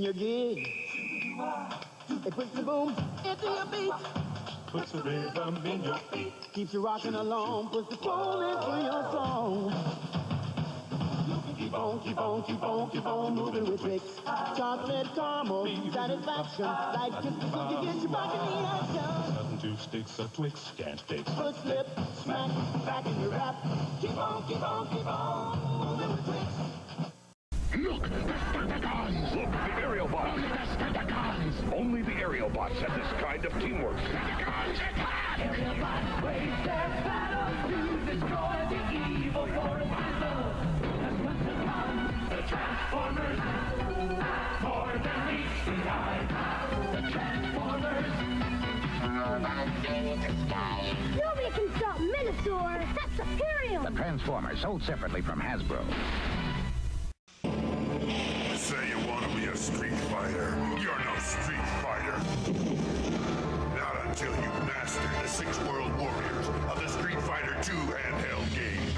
in your gig. It puts the boom into your beat. Puts the rhythm in your feet. Keeps you rocking along. Puts the soul into your song. Keep on moving with tricks. Chocolate caramel, satisfaction. Like just the cookie gets you back in the action. Nothing to sticks or Twix can't fix. Foot slip, smack, back in your rap. Keep on moving with tricks. Look, the Stunticons! Look, the aerial bots! Only the Stunticons! Only the aerial bots have this kind of teamwork. Stunticons attack! Aerial bots wage their battle to destroy the evil forces of the Stunticons. The Transformers, more than meets the eye. The Transformers. Nobody can stop Minosaur! That's Superior! The Transformers, sold separately from Hasbro. Say you want to be a street fighter. You're no street fighter. Not until you've mastered the 6 world warriors of the Street Fighter II handheld game.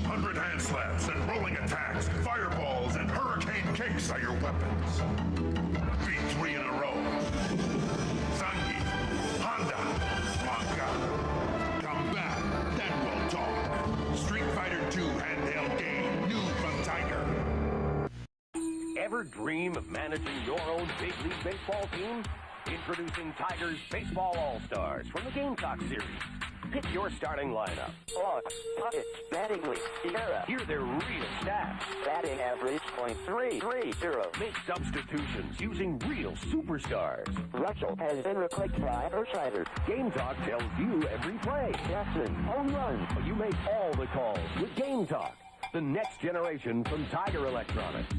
100 hand slaps and rolling attacks, fireballs and hurricane kicks are your weapons. Beat 3 in a row. Zangief, Honda, Blanca. Come back, then we'll talk. Street Fighter II handheld game, new from Tiger. Ever dream of managing your own big league baseball team? Introducing Tiger's Baseball All-Stars from the Game Talk series. Pick your starting lineup. Batting lead, Sierra. Hear their real stats. Batting average, .330. Make substitutions using real superstars. Russell has been replaced by Earthrider. Game Talk tells you every play. Jackson, home run. But you make all the calls with Game Talk, the next generation from Tiger Electronics.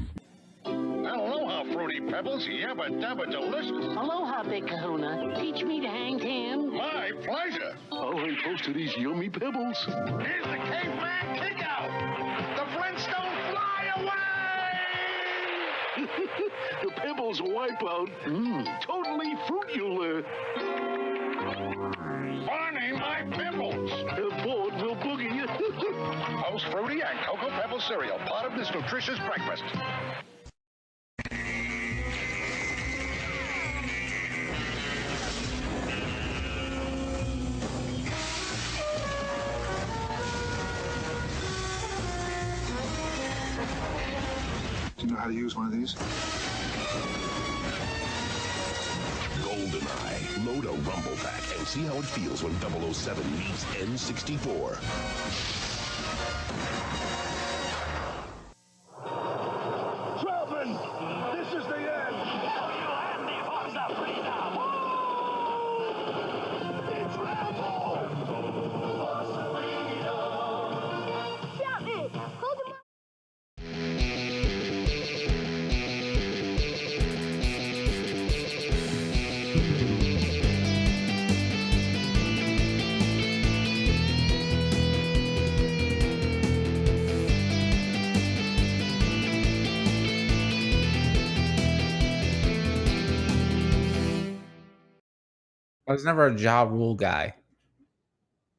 Aloha, Fruity Pebbles. Yabba dabba delicious. Aloha, Big Kahuna. Teach me to hang ten. My pleasure. I'll hang close to these yummy pebbles. Here's the caveman kick-out. The Flintstone fly away! The pebbles wipeout. Totally fruitular. Barney, my pebbles. The board will boogie you. Post Fruity and Cocoa Pebble cereal, part of this nutritious breakfast. Do you know how to use one of these? GoldenEye. Load a rumble pack and see how it feels when 007 meets N64. Trevin! This is the end! It's Rambo! Shout it! Hold him up! I was never a Ja Rule guy.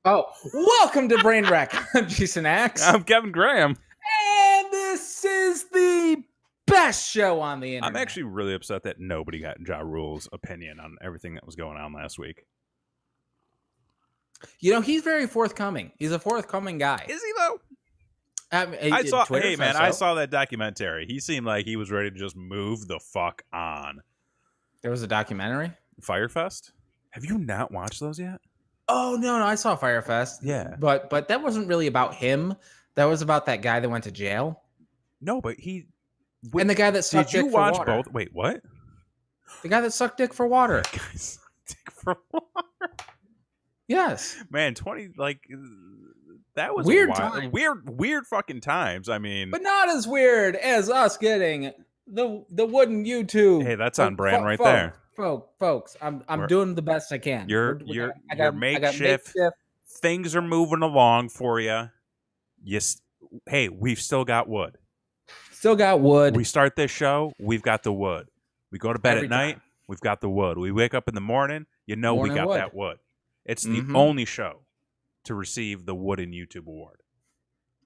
Oh, welcome to Brain Wreck. I'm Jason Axe. I'm Kevin Graham. And this is the best show on the internet. I'm actually really upset that nobody got Ja Rule's opinion on everything that was going on last week. You know, he's very forthcoming. He's a forthcoming guy. Is he, though? I saw that documentary. He seemed like he was ready to just move the fuck on. There was a documentary? Firefest? Have you not watched those yet? Oh, no, I saw Firefest. Yeah. But that wasn't really about him. That was about that guy that went to jail. No, but he... And the guy that sucked dick for water. Did you watch both? Wait, what? The guy that sucked dick for water. The guy sucked dick for water? Yes. Man, that was weird time. Weird fucking times. I mean... But not as weird as us getting the wooden YouTube. Hey, that's on brand right there. Folks, I'm doing the best I can. Your makeshift. Things are moving along for you. Hey, we've still got wood. Still got wood. We start this show, we've got the wood. We go to bed at night, we've got the wood. We wake up in the morning, we got that wood. It's the only show to receive the Wooden YouTube Award.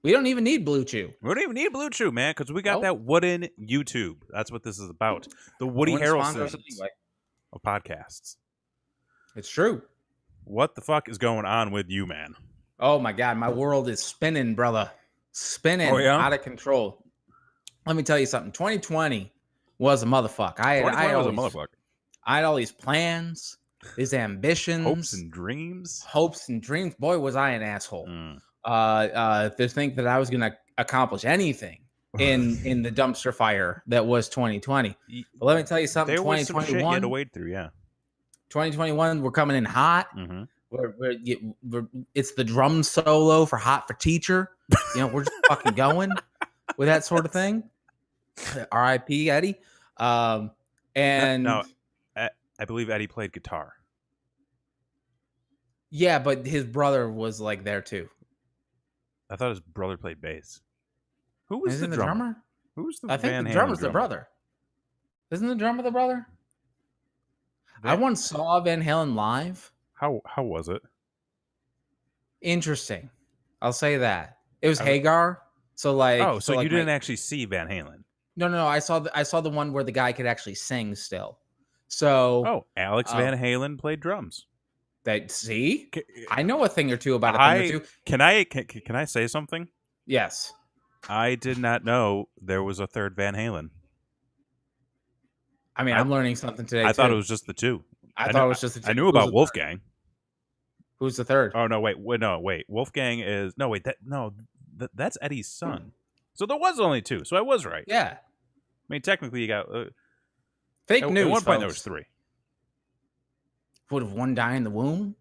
We don't even need Blue Chew. We don't even need Blue Chew, man, because we got that wooden YouTube. That's what this is about. The Woody Harrelson of podcasts. It's true. What the fuck is going on with you, man? Oh my God, my world is spinning, brother. Spinning out of control. Let me tell you something. 2020 was a motherfucker. I had all these plans, these ambitions, hopes and dreams. Boy, was I an asshole. To think that I was going to accomplish anything in the dumpster fire that was 2020. But let me tell you something. 2021, you had to wade through, 2021, we're coming in hot. It's the drum solo for Hot for Teacher. We're just fucking going with that sort of thing. R.I.P. Eddie. And no, I believe Eddie played guitar. Yeah, but his brother was like there too. I thought his brother played bass. Who was Isn't the drummer? Who's the I think Van the Halen drummer's the drummer? brother. Isn't the drummer the brother? I once saw Van Halen live. How was it? Interesting. I'll say that. It was Hagar. So like so you didn't actually see Van Halen. No. I saw the one where the guy could actually sing still. So Alex Van Halen played drums. I know a thing or two about a thing or two. Can I say something? Yes. I did not know there was a third Van Halen. I mean, I'm learning something today. I thought it was just the two. I thought it was just the two. I knew about Wolfgang. Who's the third? Oh no, wait. Wolfgang is that's Eddie's son. So there was only two. So I was right. Yeah. I mean, technically, you got fake news. At one point, folks. there was three. Would have one die in the womb?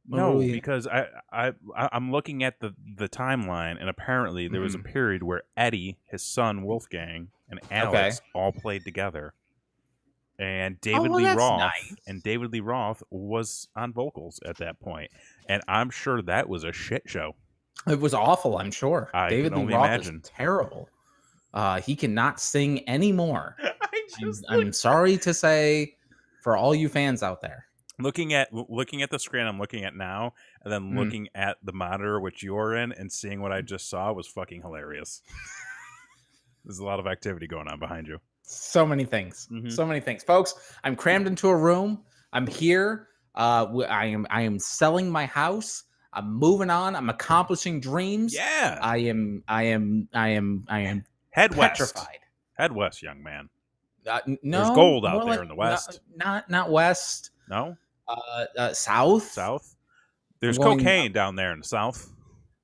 No, because I'm looking at the timeline, and apparently there was a period where Eddie, his son Wolfgang, and Alex all played together, and David Lee Roth was on vocals at that point, and I'm sure that was a shit show. It was awful. I'm sure. David Lee Roth is terrible. He cannot sing anymore. I'm sorry to say, for all you fans out there. Looking at the screen I'm looking at now, and then looking at the monitor which you're in, and seeing what I just saw was fucking hilarious. There's a lot of activity going on behind you. So many things. So many things, folks. I'm crammed into a room. I'm here. I am selling my house. I'm moving on. I'm accomplishing dreams. Yeah. I am Head petrified. west. Head west, young man. No, there's gold out there in the west. Not west. No. South. South. There's cocaine down there in the south.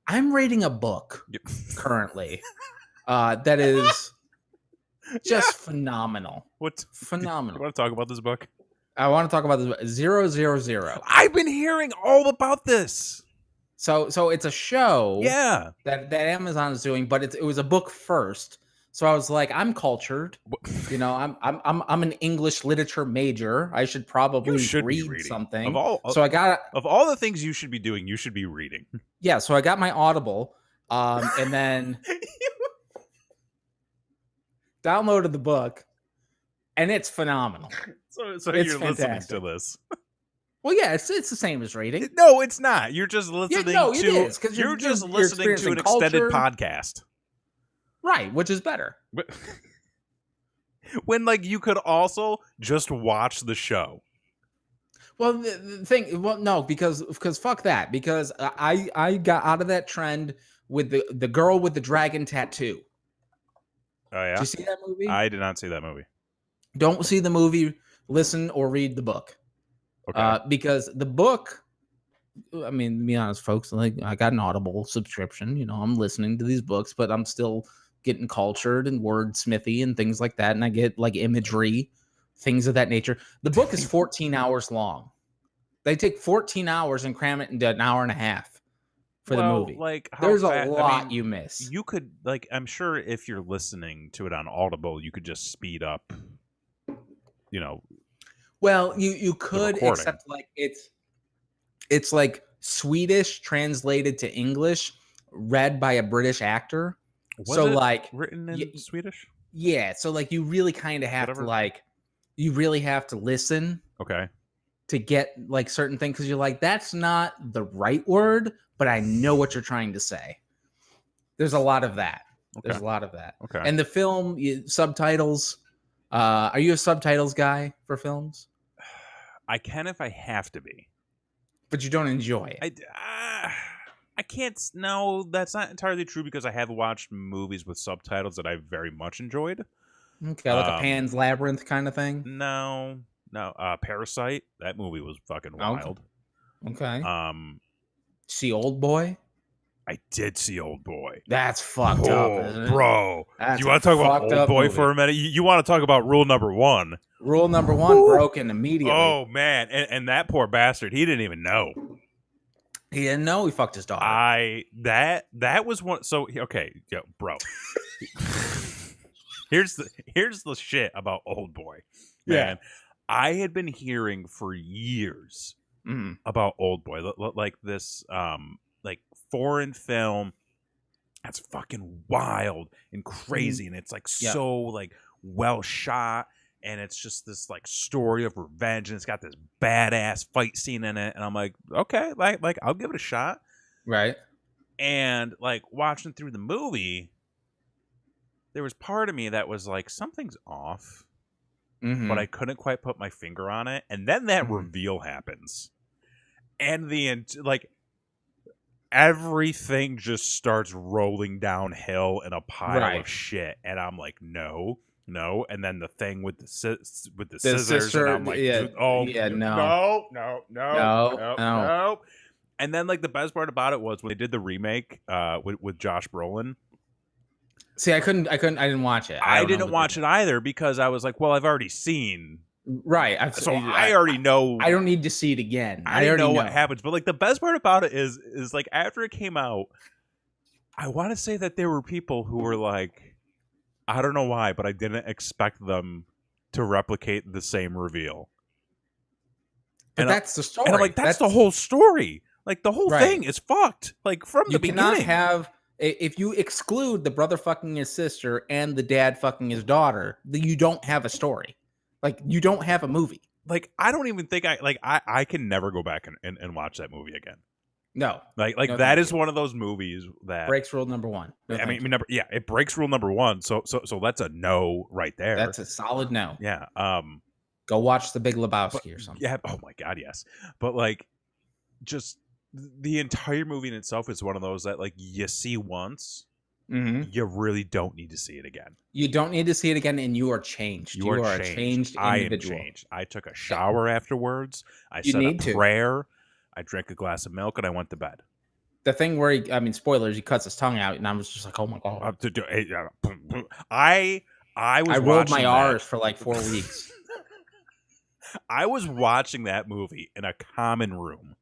I'm reading a book currently that is just phenomenal. What? Phenomenal. You want to talk about this book? I want to talk about this 000. I've been hearing all about this. So it's a show. Yeah. That Amazon is doing, but it was a book first. So I was like, I'm cultured. I'm an English literature major. I should probably read something. Of all the things you should be doing, you should be reading. Yeah, so I got my Audible, and then downloaded the book, and it's phenomenal. So it's you're fantastic. listening to this. Well, yeah, it's the same as reading. No, it's not. You're just listening it is, you're just listening to an extended podcast. Right, which is better. When you could also just watch the show. Well, the thing, no, because fuck that. Because I got out of that trend with the girl with the dragon tattoo. Oh yeah. Did you see that movie? I did not see that movie. Don't see the movie. Listen or read the book. Okay. Because the book, I mean, to be honest, folks, I got an Audible subscription. I'm listening to these books, but I'm still getting cultured and wordsmithy and things like that. And I get imagery, things of that nature. The book is 14 hours long. They take 14 hours and cram it into an hour and a half for the movie. There's a lot you miss. You could, I'm sure if you're listening to it on Audible, you could just speed up, Well, you could, except it's like Swedish translated to English, read by a British actor. Was it written in Swedish? Swedish? Yeah, so you really kind of have to listen. Okay. To get certain things, because you're that's not the right word, but I know what you're trying to say. There's a lot of that. Okay. There's a lot of that. Okay. And the film subtitles. Are you a subtitles guy for films? I can if I have to be, but you don't enjoy it. I can't. No, that's not entirely true because I have watched movies with subtitles that I very much enjoyed. Okay, like a Pan's Labyrinth kind of thing. No. Parasite. That movie was fucking wild. Okay. See Old Boy? I did see Old Boy. That's fucked up, isn't it? Bro. That's Do you want to talk about Old Boy movie. for a minute? You want to talk about rule number 1. Rule number 1 broken immediately. Oh, man. And that poor bastard, he didn't even know. He didn't know he fucked his daughter. That was one. So, okay, bro. Here's the shit about Old Boy. Man. Yeah. I had been hearing for years about Old Boy. Like this like foreign film that's fucking wild and crazy, and it's like so like well shot, and it's just this like story of revenge, and it's got this badass fight scene in it, and I'm like, okay, like I'll give it a shot. Right. And like watching through the movie, there was part of me that was like, something's off. But I couldn't quite put my finger on it. And then that reveal happens. And everything just starts rolling downhill in a pile of shit. And I'm like, no. And then the thing with the scissors. Sister, and I'm like, no. And then like the best part about it was when they did the remake with Josh Brolin. See, I didn't watch it. I didn't watch it either because I was like, well, I've already seen. Right. I already know. I don't need to see it again. I already know what happens. But like the best part about it is like after it came out, I want to say that there were people who were like, I don't know why, but I didn't expect them to replicate the same reveal. But that's the story. And I'm like, that's the whole story. Like the whole thing is fucked. Like from the beginning. You cannot have. If you exclude the brother fucking his sister and the dad fucking his daughter, then you don't have a story. Like, you don't have a movie. Like, I don't even think I can never go back and watch that movie again. No. Like that is one of those movies that breaks rule number 1. It breaks rule number 1. So that's a no right there. That's a solid no. Yeah. Go watch The Big Lebowski or something. Yeah. Oh my God, yes. But like, just the entire movie in itself is one of those that like you see once, you really don't need to see it again. You don't need to see it again, and you are changed. You are a changed individual. I am changed. I took a shower afterwards. I said a prayer. I drank a glass of milk, and I went to bed. The thing where spoilers, he cuts his tongue out, and I was just like, oh my God. I rolled my R's for like 4 weeks. I was watching that movie in a common room.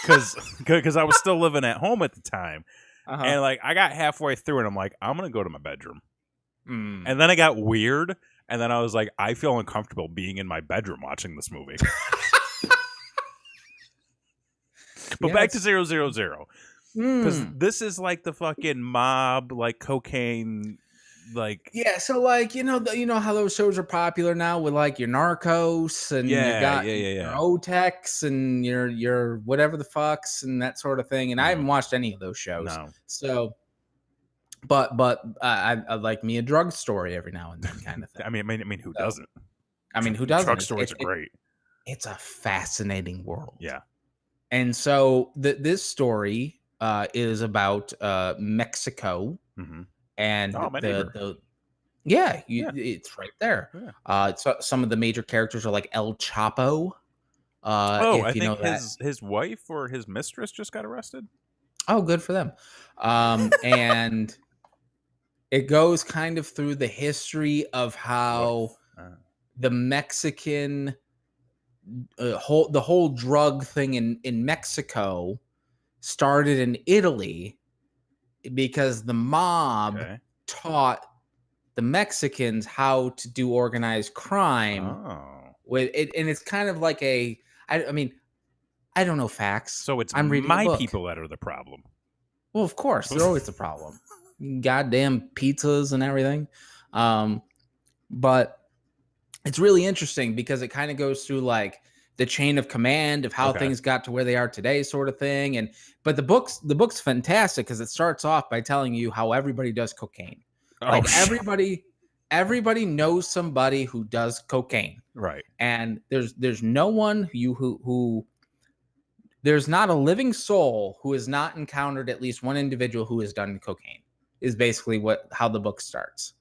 Because I was still living at home at the time, and like I got halfway through and I'm like, I'm gonna go to my bedroom, and then I got weird, and then I was like, I feel uncomfortable being in my bedroom watching this movie. But back to 000, because this is like the fucking mob, like cocaine. Like so like you know how those shows are popular now with like your Narcos and you got your Otex and your whatever the fucks and that sort of thing, and I haven't watched any of those shows. No. So but I like me a drug story every now and then kind of thing. I mean who doesn't? I mean who doesn't? Drug stories are great. It's a fascinating world. Yeah. And so this story is about Mexico. And it's right there. Yeah. So some of the major characters are like El Chapo. I think his wife or his mistress just got arrested. Oh, good for them. And it goes kind of through the history of how the Mexican the whole drug thing in Mexico started in Italy. Because the mob taught the Mexicans how to do organized crime with it, and it's kind of like I mean, I don't know facts. So I'm reading my people that are the problem. Well, of course, they're always the problem. Goddamn pizzas and everything. But it's really interesting because it kind of goes through like the chain of command of how things got to where they are today, sort of thing. But the book's fantastic because it starts off by telling you how everybody does cocaine. Like everybody knows somebody who does cocaine, right? And there's no one who there's not a living soul who has not encountered at least one individual who has done cocaine. Is basically how the book starts,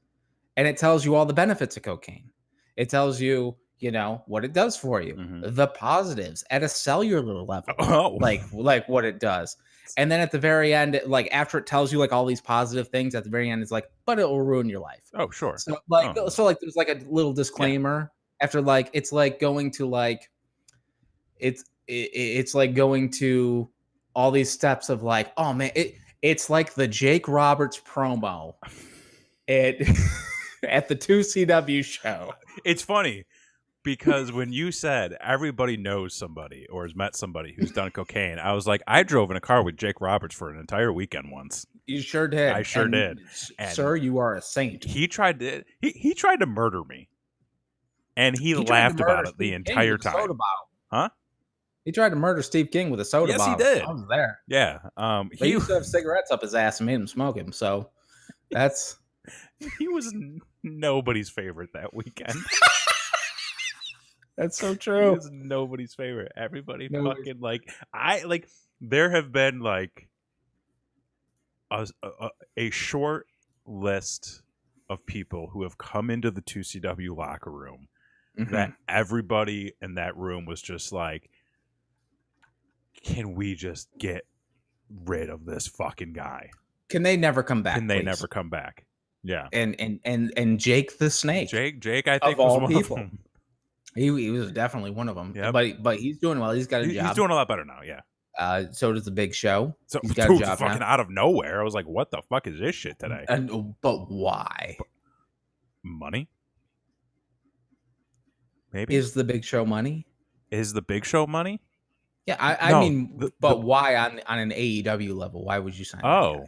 and it tells you all the benefits of cocaine. It tells you, what it does for you, the positives at a cellular level, like what it does. And then at the very end, after it tells you all these positive things, at the very end, it's but it will ruin your life. Oh, sure. So there's a little disclaimer after it's going to it's like going to all these steps of oh man, it's like the Jake Roberts promo at the 2CW show. It's funny because when you said everybody knows somebody or has met somebody who's done cocaine, I was like, I drove in a car with Jake Roberts for an entire weekend once. You sure did. I sure did. And sir, you are a saint. He tried to murder me, and he laughed about it the entire time. Huh? He tried to murder Steve King with a soda bottle. Yes, he did. I was there. Yeah. He used to have cigarettes up his ass and made him smoke him. So that's... He was nobody's favorite that weekend. That's so true. He was nobody's favorite. Everybody fucking there have been a short list of people who have come into the 2CW locker room that everybody in that room was just like, can we just get rid of this fucking guy? Can they never come back? Can they never come back? Yeah. And Jake the Snake. Jake, I think, of all was one people. of them. He was definitely one of them. Yeah. But he's doing well. He's got a job. He's doing a lot better now. Yeah. So does the Big Show. So he's got a job fucking now. Out of nowhere, I was like, "What the fuck is this shit today?" But why? Money. Maybe is the Big Show money? Is the Big Show money? Yeah, I mean, why on an AEW level? Why would you sign? Oh,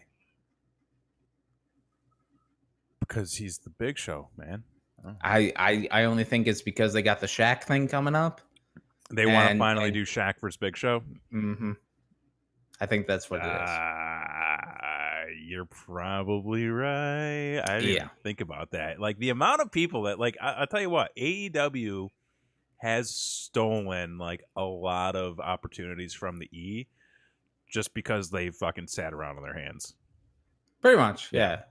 because he's the Big Show, man. Oh. I only think it's because they got the Shaq thing coming up. They want to finally do Shaq versus Big Show. Mm-hmm. I think that's what it is. You're probably right. I didn't think about that. The amount of people that I'll tell you what, AEW has stolen a lot of opportunities from the E just because they fucking sat around on their hands. Pretty much, yeah.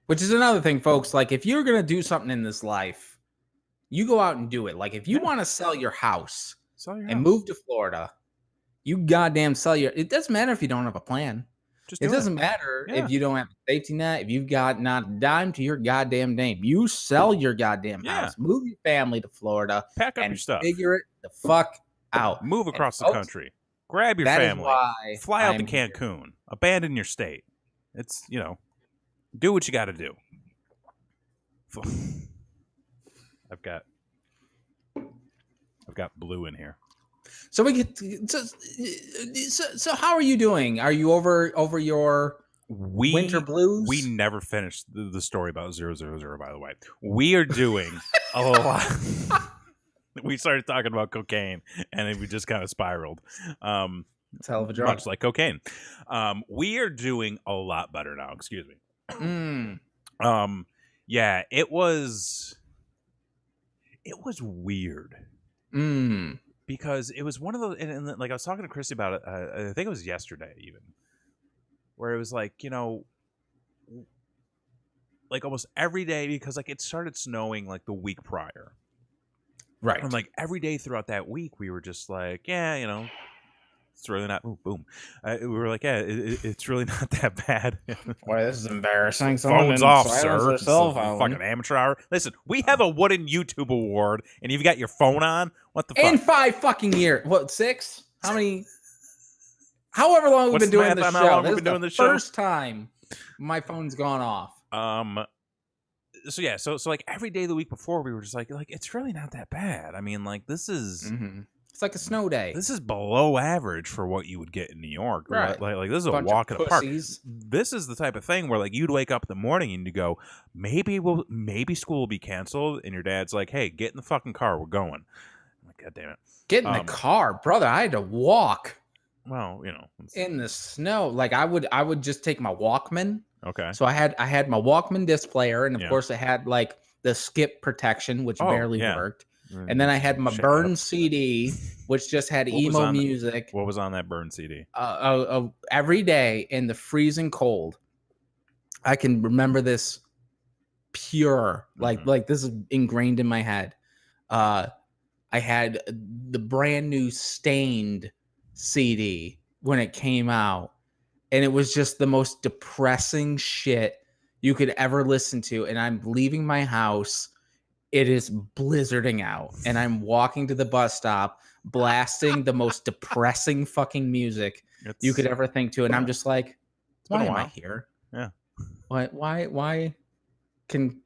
Which is another thing, folks. If you're gonna do something in this life, you go out and do it. If you want to sell your house and move to Florida, you goddamn sell your. It doesn't matter if you don't have a plan. It doesn't matter if you don't have a safety net. If you've got not a dime to your goddamn name, you sell your goddamn house. Move your family to Florida. Pack up your stuff. Figure it the fuck out. Move across the country. Grab your family. Fly out to Cancun. Abandon your state. It's do what you got to do. I've got blue in here. So we get so how are you doing? Are you over your winter blues? We never finished the story about 000, by the way. We are doing a lot. We started talking about cocaine and then we just kind of spiraled. It's a hell of a drug. Much like cocaine. We are doing a lot better now. Excuse me. Yeah, it was weird. Because it was one of those, and I was talking to Christy about it. I think it was yesterday, even, where it was almost every day, because it started snowing the week prior, right? And every day throughout that week, we were just it's really not. Ooh, boom. We were it's really not that bad. Boy, this is embarrassing. Phone's off, sir. Fucking amateur hour. Listen, we have a wooden YouTube award, and you've got your phone on. What the fuck? In 5 fucking years. What, 6? How many? However long we've been doing this show. This is the first time my phone's gone off. So yeah. So every day the week before, we were just it's really not that bad. I mean, this is. Mm-hmm. It's like a snow day. This is below average for what you would get in New York. Right. This is a walk in the park. This is the type of thing where you'd wake up in the morning and you go, maybe school will be canceled, and your dad's like, hey, get in the fucking car, we're going. I'm like, God damn it. Get in the car, brother. I had to walk. Well, you know, in the snow. Like I would just take my Walkman. Okay. So I had my Walkman disc player, and of course it had like the skip protection, which barely worked. And then I had my burn CD, which just had emo music. What was on that burn CD? Every day in the freezing cold. I can remember this pure, like this is ingrained in my head. I had the brand new Stained CD when it came out, and it was just the most depressing shit you could ever listen to. And I'm leaving my house. It is blizzarding out, and I'm walking to the bus stop, blasting the most depressing fucking music you could ever think to. And I'm just like, why am I here? Yeah. Why can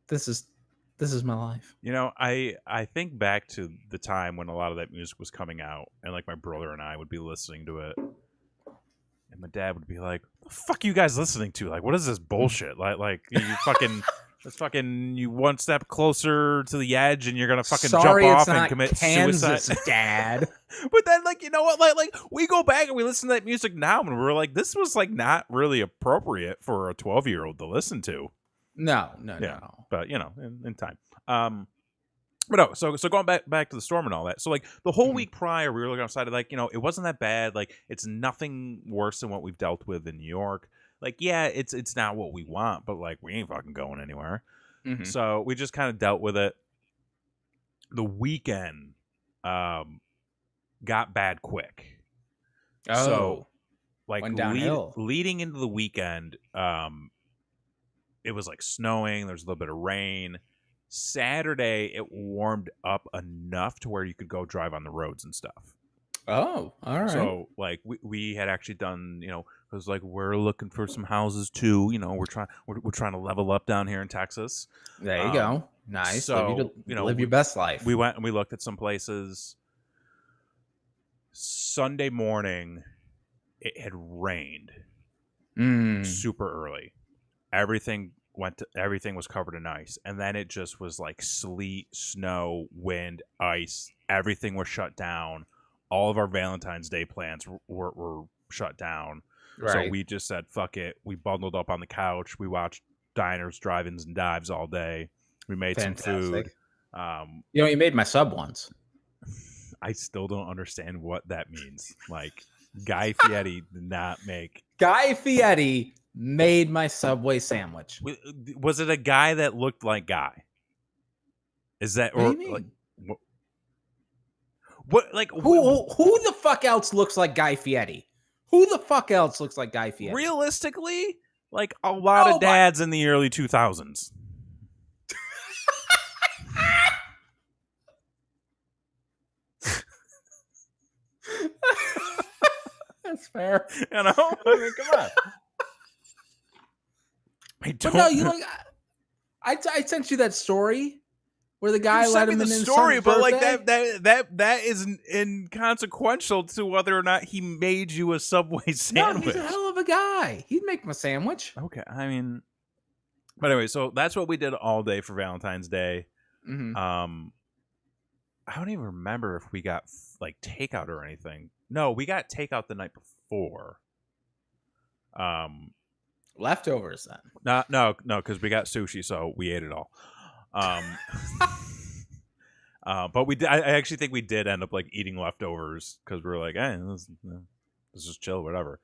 this is my life. You know, I think back to the time when a lot of that music was coming out, and like my brother and I would be listening to it, and my dad would be like, "What the fuck are you guys listening to? Like, what is this bullshit? Like you fucking." It's fucking you one step closer to the edge, and you're gonna fucking jump off and commit suicide, Dad. But then, like, you know what? Like we go back and we listen to that music now, and we're like, this was like not really appropriate for a 12-year-old to listen to. No. But you know, in time. But no, so going back to the storm and all that. So like the whole week prior, we were looking outside, like, you know, it wasn't that bad. Like it's nothing worse than what we've dealt with in New York. Like, yeah, it's not what we want, but like we ain't fucking going anywhere. Mm-hmm. So we just kind of dealt with it. The weekend got bad quick. Oh, so like went downhill. Leading into the weekend, it was like snowing. There was a little bit of rain. Saturday, it warmed up enough to where you could go drive on the roads and stuff. Oh, all right. So like we had actually done, you know, it was like we're looking for some houses too. You know, we're trying to level up down here in Texas. There you go. Nice. So live your best life. We went and we looked at some places. Sunday morning, it had rained super early. Everything was covered in ice, and then it just was like sleet, snow, wind, ice. Everything was shut down. All of our Valentine's Day plans were shut down. Right. So we just said, fuck it. We bundled up on the couch. We watched diners, drive-ins, and dives all day. We made some food. You made my sub once. I still don't understand what that means. Like, Guy Fieri did not make... Guy Fieri made my Subway sandwich. Was it a guy that looked like Guy? Is that... What do you mean? What, like... Who the fuck else looks like Guy Fieri? Who the fuck else looks like Guy Fieri? Realistically, like a lot of dads in the early 2000s. That's fair. You know? I mean, come on. But no, you like... I sent you that story where the guy let him in his son's but like birthday. that is inconsequential to whether or not he made you a Subway sandwich. No, he's a hell of a guy. He'd make my sandwich. Okay, I mean, but anyway, so that's what we did all day for Valentine's Day. Mm-hmm. I don't even remember if we got like takeout or anything. No, we got takeout the night before. Leftovers then? No, because we got sushi, so we ate it all. But we did. I actually think we did end up like eating leftovers because we were like, let's just chill, whatever.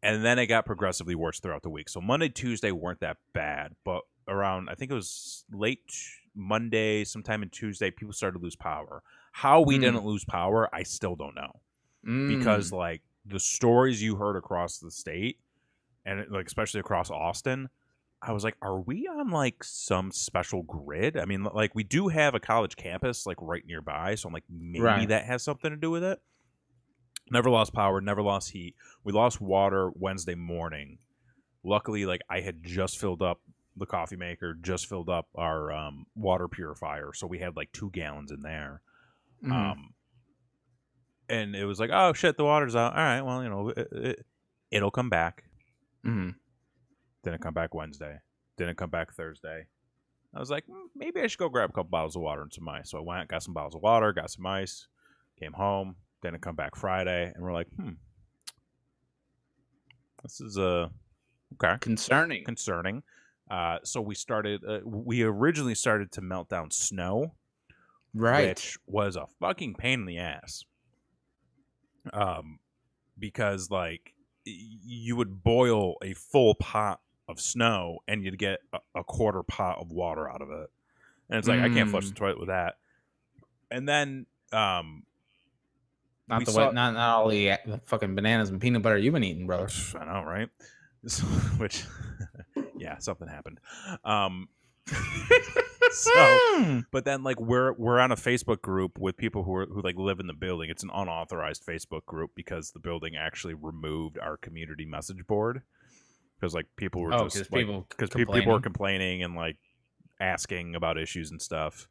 And then it got progressively worse throughout the week. So Monday, Tuesday weren't that bad, but around I think it was late Monday, sometime in Tuesday, people started to lose power. How we didn't lose power, I still don't know, because like the stories you heard across the state and like especially across Austin. I was like, are we on like some special grid? I mean, like we do have a college campus like right nearby. So I'm like, maybe that has something to do with it. Never lost power, never lost heat. We lost water Wednesday morning. Luckily, like I had just filled up the coffee maker, just filled up our water purifier. So we had like 2 gallons in there. And it was like, oh shit, the water's out. All right, well, you know, it'll come back. Mm-hmm. Didn't come back Wednesday. Didn't come back Thursday. I was like, maybe I should go grab a couple bottles of water and some ice. So I went, got some bottles of water, got some ice, came home, didn't come back Friday, and we're like, this is okay, concerning. So we originally started to melt down snow, right, which was a fucking pain in the ass. Because like you would boil a full pot of snow and you'd get a quarter pot of water out of it, and it's like I can't flush the toilet with that. And then not all the fucking bananas and peanut butter you've been eating, brother. I know, right? Which, yeah, something happened. So, but then like we're on a Facebook group with people who like live in the building. It's an unauthorized Facebook group because the building actually removed our community message board because like people were people were complaining and like asking about issues and stuff.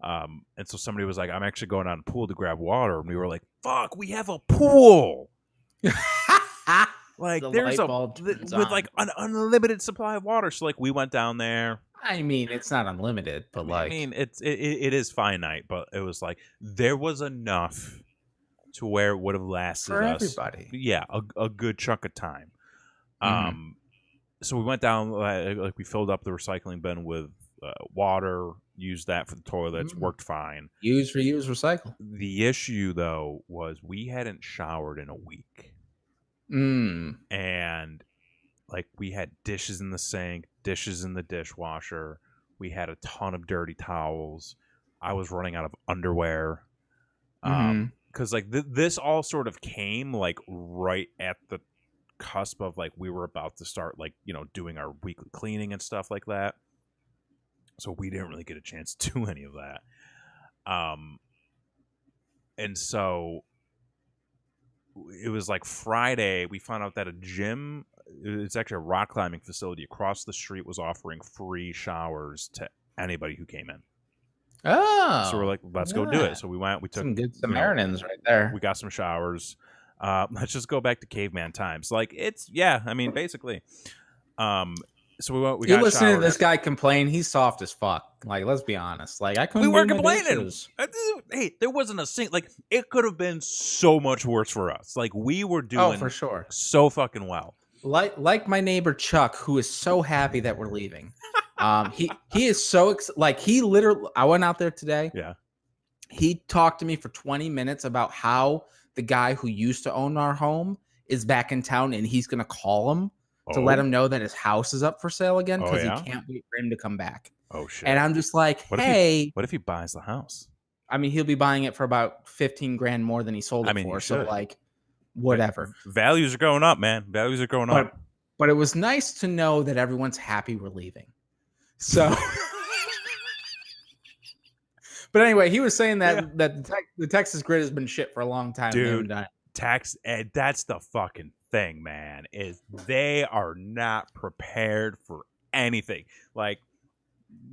And so somebody was like, "I'm actually going on a pool to grab water," and we were like, "Fuck, we have a pool!" Like there's with like an unlimited supply of water. So like we went down there. I mean, it's not unlimited, but like, I mean, it is finite, but it was like there was enough to where it would have lasted for us, everybody. Yeah, a good chunk of time. So we went down, like we filled up the recycling bin with water, used that for the toilets, worked fine. Use, reuse, recycle. The issue though was we hadn't showered in a week, and like we had dishes in the sink, dishes in the dishwasher. We had a ton of dirty towels. I was running out of underwear. Because like this all sort of came like right at the cusp of like we were about to start like, you know, doing our weekly cleaning and stuff like that. So we didn't really get a chance to do any of that. And so it was like Friday, we found out that a gym, it's actually a rock climbing facility across the street, was offering free showers to anybody who came in. Oh, so we're like, let's go do it. So we went. We took some good Samaritans right there. We got some showers. Let's just go back to caveman times. Like it's I mean, basically. So we went. We got listening showers. to this guy complain. He's soft as fuck. Like, let's be honest. Like I couldn't. We weren't complaining. Hey, there wasn't a single. Like it could have been so much worse for us. Like we were doing for sure so fucking well. Like my neighbor Chuck, who is so happy that we're leaving. He is so he literally. I went out there today. Yeah. He talked to me for 20 minutes about how the guy who used to own our home is back in town, and he's gonna call him to let him know that his house is up for sale again because he can't wait for him to come back. Oh shit! And I'm just like, what if he buys the house? I mean, he'll be buying it for about 15 grand more than he sold it for. So like, whatever. Values are going up, man. Values are going up. But it was nice to know that everyone's happy we're leaving. So, but anyway, he was saying that the Texas grid has been shit for a long time. Dude, that's the fucking thing, man. Is they are not prepared for anything. Like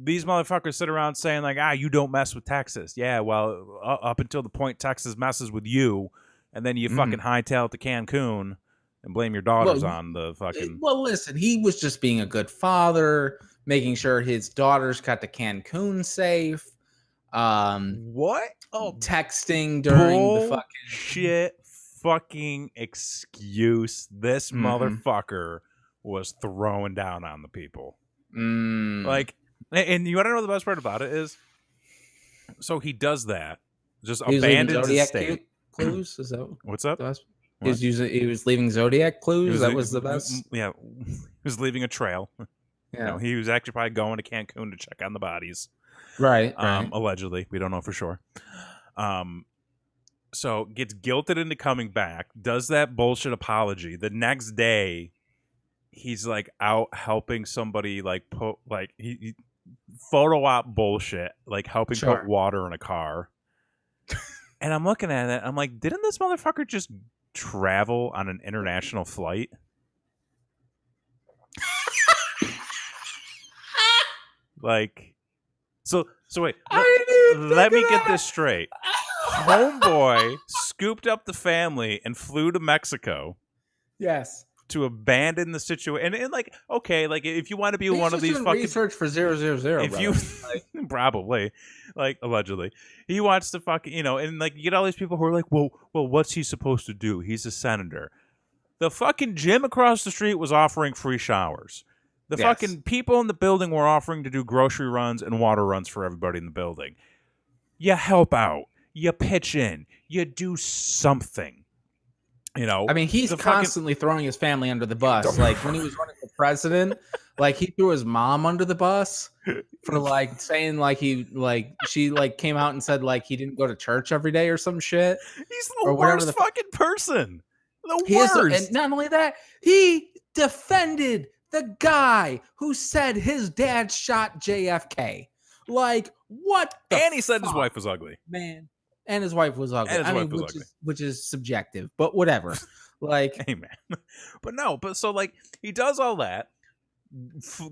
these motherfuckers sit around saying like, you don't mess with Texas. Yeah, well, up until the point Texas messes with you, and then you fucking hightail it to Cancun and blame your daughters on the fucking. Well, listen, he was just being a good father, making sure his daughters got to Cancun safe. What? Oh, texting during the fucking shit. Fucking excuse. This motherfucker was throwing down on the people. Like, and you want to know the best part about it is, so he does that, just abandons his state. Clues? Is that what's up? He was leaving Zodiac clues. That was the best. Yeah, he was leaving a trail. Yeah, you know, he was actually probably going to Cancun to check on the bodies. Right. Allegedly, we don't know for sure. So gets guilted into coming back, does that bullshit apology. The next day, he's like out helping somebody like put like he photo op bullshit, like helping put water in a car. And I'm looking at it, I'm like, didn't this motherfucker just travel on an international flight? Like, so wait, let me get this straight. Homeboy scooped up the family and flew to Mexico. Yes. to abandon the situation. And like, okay, like if you want to be one of these fucking research for 000, if you probably like allegedly he wants to fucking, you know, and like you get all these people who are like, well, what's he supposed to do? He's a senator. The fucking gym across the street was offering free showers. The fucking people in the building were offering to do grocery runs and water runs for everybody in the building. You help out. You pitch in. You do something. You know, I mean, he's constantly throwing his family under the bus. Like when he was running for president, like he threw his mom under the bus for like saying like she came out and said like he didn't go to church every day or some shit. He's the worst fucking person. The worst. And not only that, he defended the guy who said his dad shot JFK. Like what? And he said his wife was ugly, man. And his wife was ugly. Which is subjective, but whatever. Like, hey man, but so like he does all that,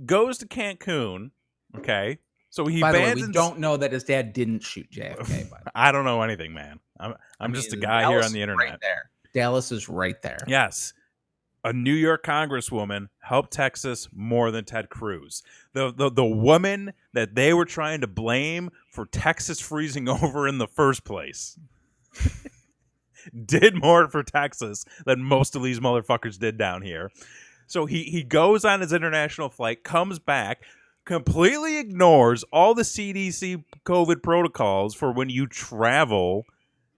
goes to Cancun. Okay, so he. By the way, we don't know that his dad didn't shoot JFK. I don't know anything, man. I'm just a guy here on the internet. Right there. Dallas is right there. Yes. A New York congresswoman helped Texas more than Ted Cruz. The woman that they were trying to blame for Texas freezing over in the first place did more for Texas than most of these motherfuckers did down here. So he goes on his international flight, comes back, completely ignores all the CDC COVID protocols for when you travel,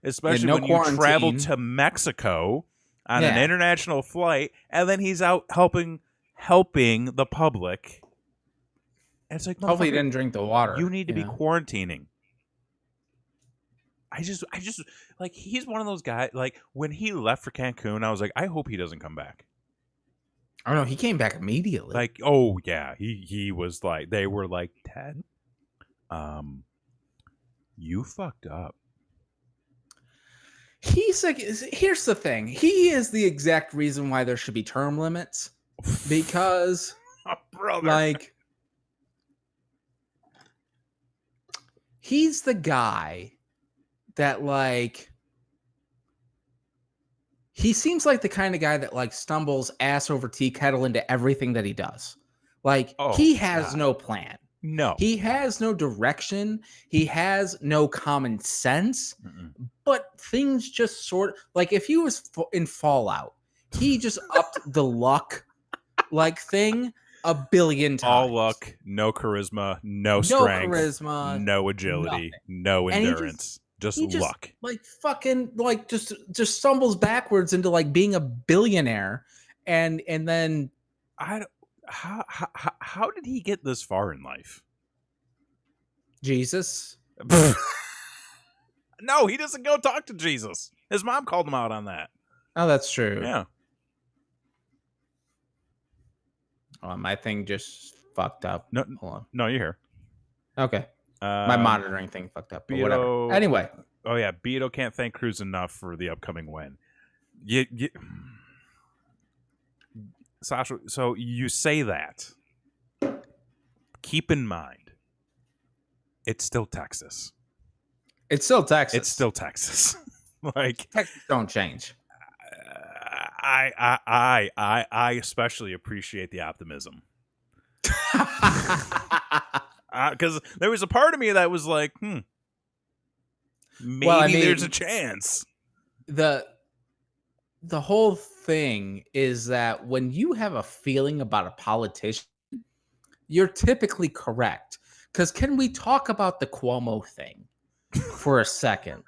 especially when you travel to Mexico on an international flight, and then he's out helping the public. And it's like, hopefully he didn't drink the water. You need to be quarantining. I just like, he's one of those guys, like when he left for Cancun, I was like, I hope he doesn't come back. Oh no, he came back immediately. Like, oh yeah, he was like, they were like, Ted, you fucked up. He's like, here's the thing. He is the exact reason why there should be term limits, because like he's the guy that like, he seems like the kind of guy that like stumbles ass over tea kettle into everything that he does. Like he has no plan. No, he has no direction. He has no common sense. But things just sort of like, if he was in Fallout, he just upped the luck like thing a billion times. All luck, no charisma, no strength, no agility, no endurance, just luck. Like fucking like just stumbles backwards into like being a billionaire, and then I don't. How did he get this far in life? Jesus. No, he doesn't go talk to Jesus. His mom called him out on that. Oh, that's true. Yeah. My thing just fucked up. No, hold on. No, you're here. Okay. My monitoring thing fucked up. But whatever. Anyway. Oh yeah, Beto can't thank Cruz enough for the upcoming win. Sasha, so you say that. Keep in mind, it's still Texas. It's still Texas. It's still Texas. Like, Texas don't change. I especially appreciate the optimism. Because there was a part of me that was like, maybe there's a chance. The whole thing is that when you have a feeling about a politician, you're typically correct. Because can we talk about the Cuomo thing for a second?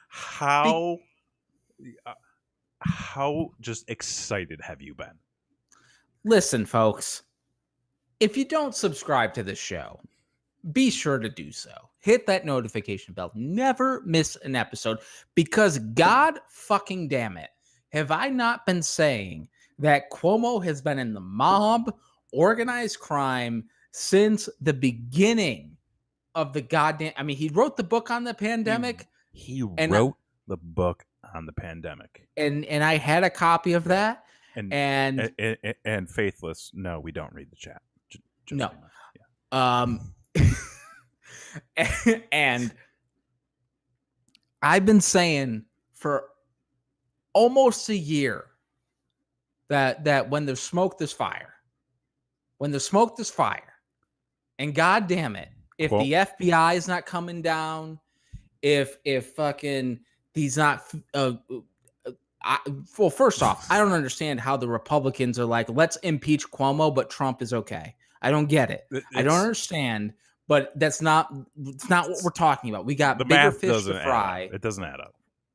How just excited have you been? Listen, folks, if you don't subscribe to the show, be sure to do so. Hit that notification bell. Never miss an episode, because God fucking damn it, have I not been saying that Cuomo has been in the mob, organized crime since the beginning of the goddamn... I mean, he wrote the book on the pandemic. He wrote the book on the pandemic. And I had a copy of that. And Faithless, no, we don't read the chat. No. Yeah. And I've been saying for almost a year that when there's smoke, there's fire. When there's smoke, there's fire. And God damn it, if the FBI is not coming down, if fucking these not well, first off, I don't understand how the Republicans are like, let's impeach Cuomo, but Trump is okay. I don't get it. I don't understand, but it's not what we're talking about. We got bigger fish to fry. It doesn't add up.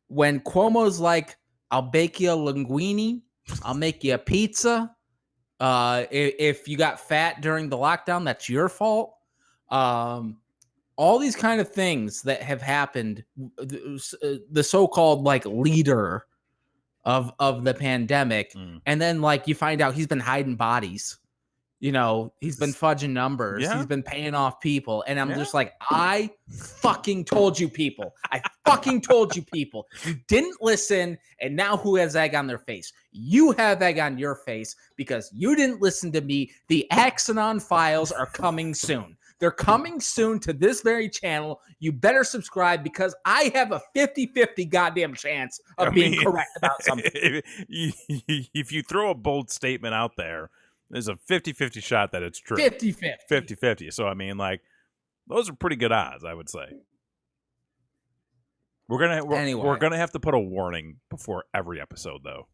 When Cuomo's like, I'll bake you a linguine, I'll make you a pizza. If you got fat during the lockdown, that's your fault. All these kind of things that have happened, the so-called like leader of the pandemic, and then like you find out he's been hiding bodies. You know, he's been fudging numbers. Yeah. He's been paying off people. And I'm just like, I fucking told you people. I fucking told you people. You didn't listen. And now who has egg on their face? You have egg on your face because you didn't listen to me. The Axanon files are coming soon. They're coming soon to this very channel. You better subscribe because I have a 50-50 goddamn chance of being correct about something. If you throw a bold statement out there, there's a 50-50 shot that it's true. 50-50. 50-50. So, I mean, like, those are pretty good odds, I would say. We're gonna have to put a warning before every episode, though.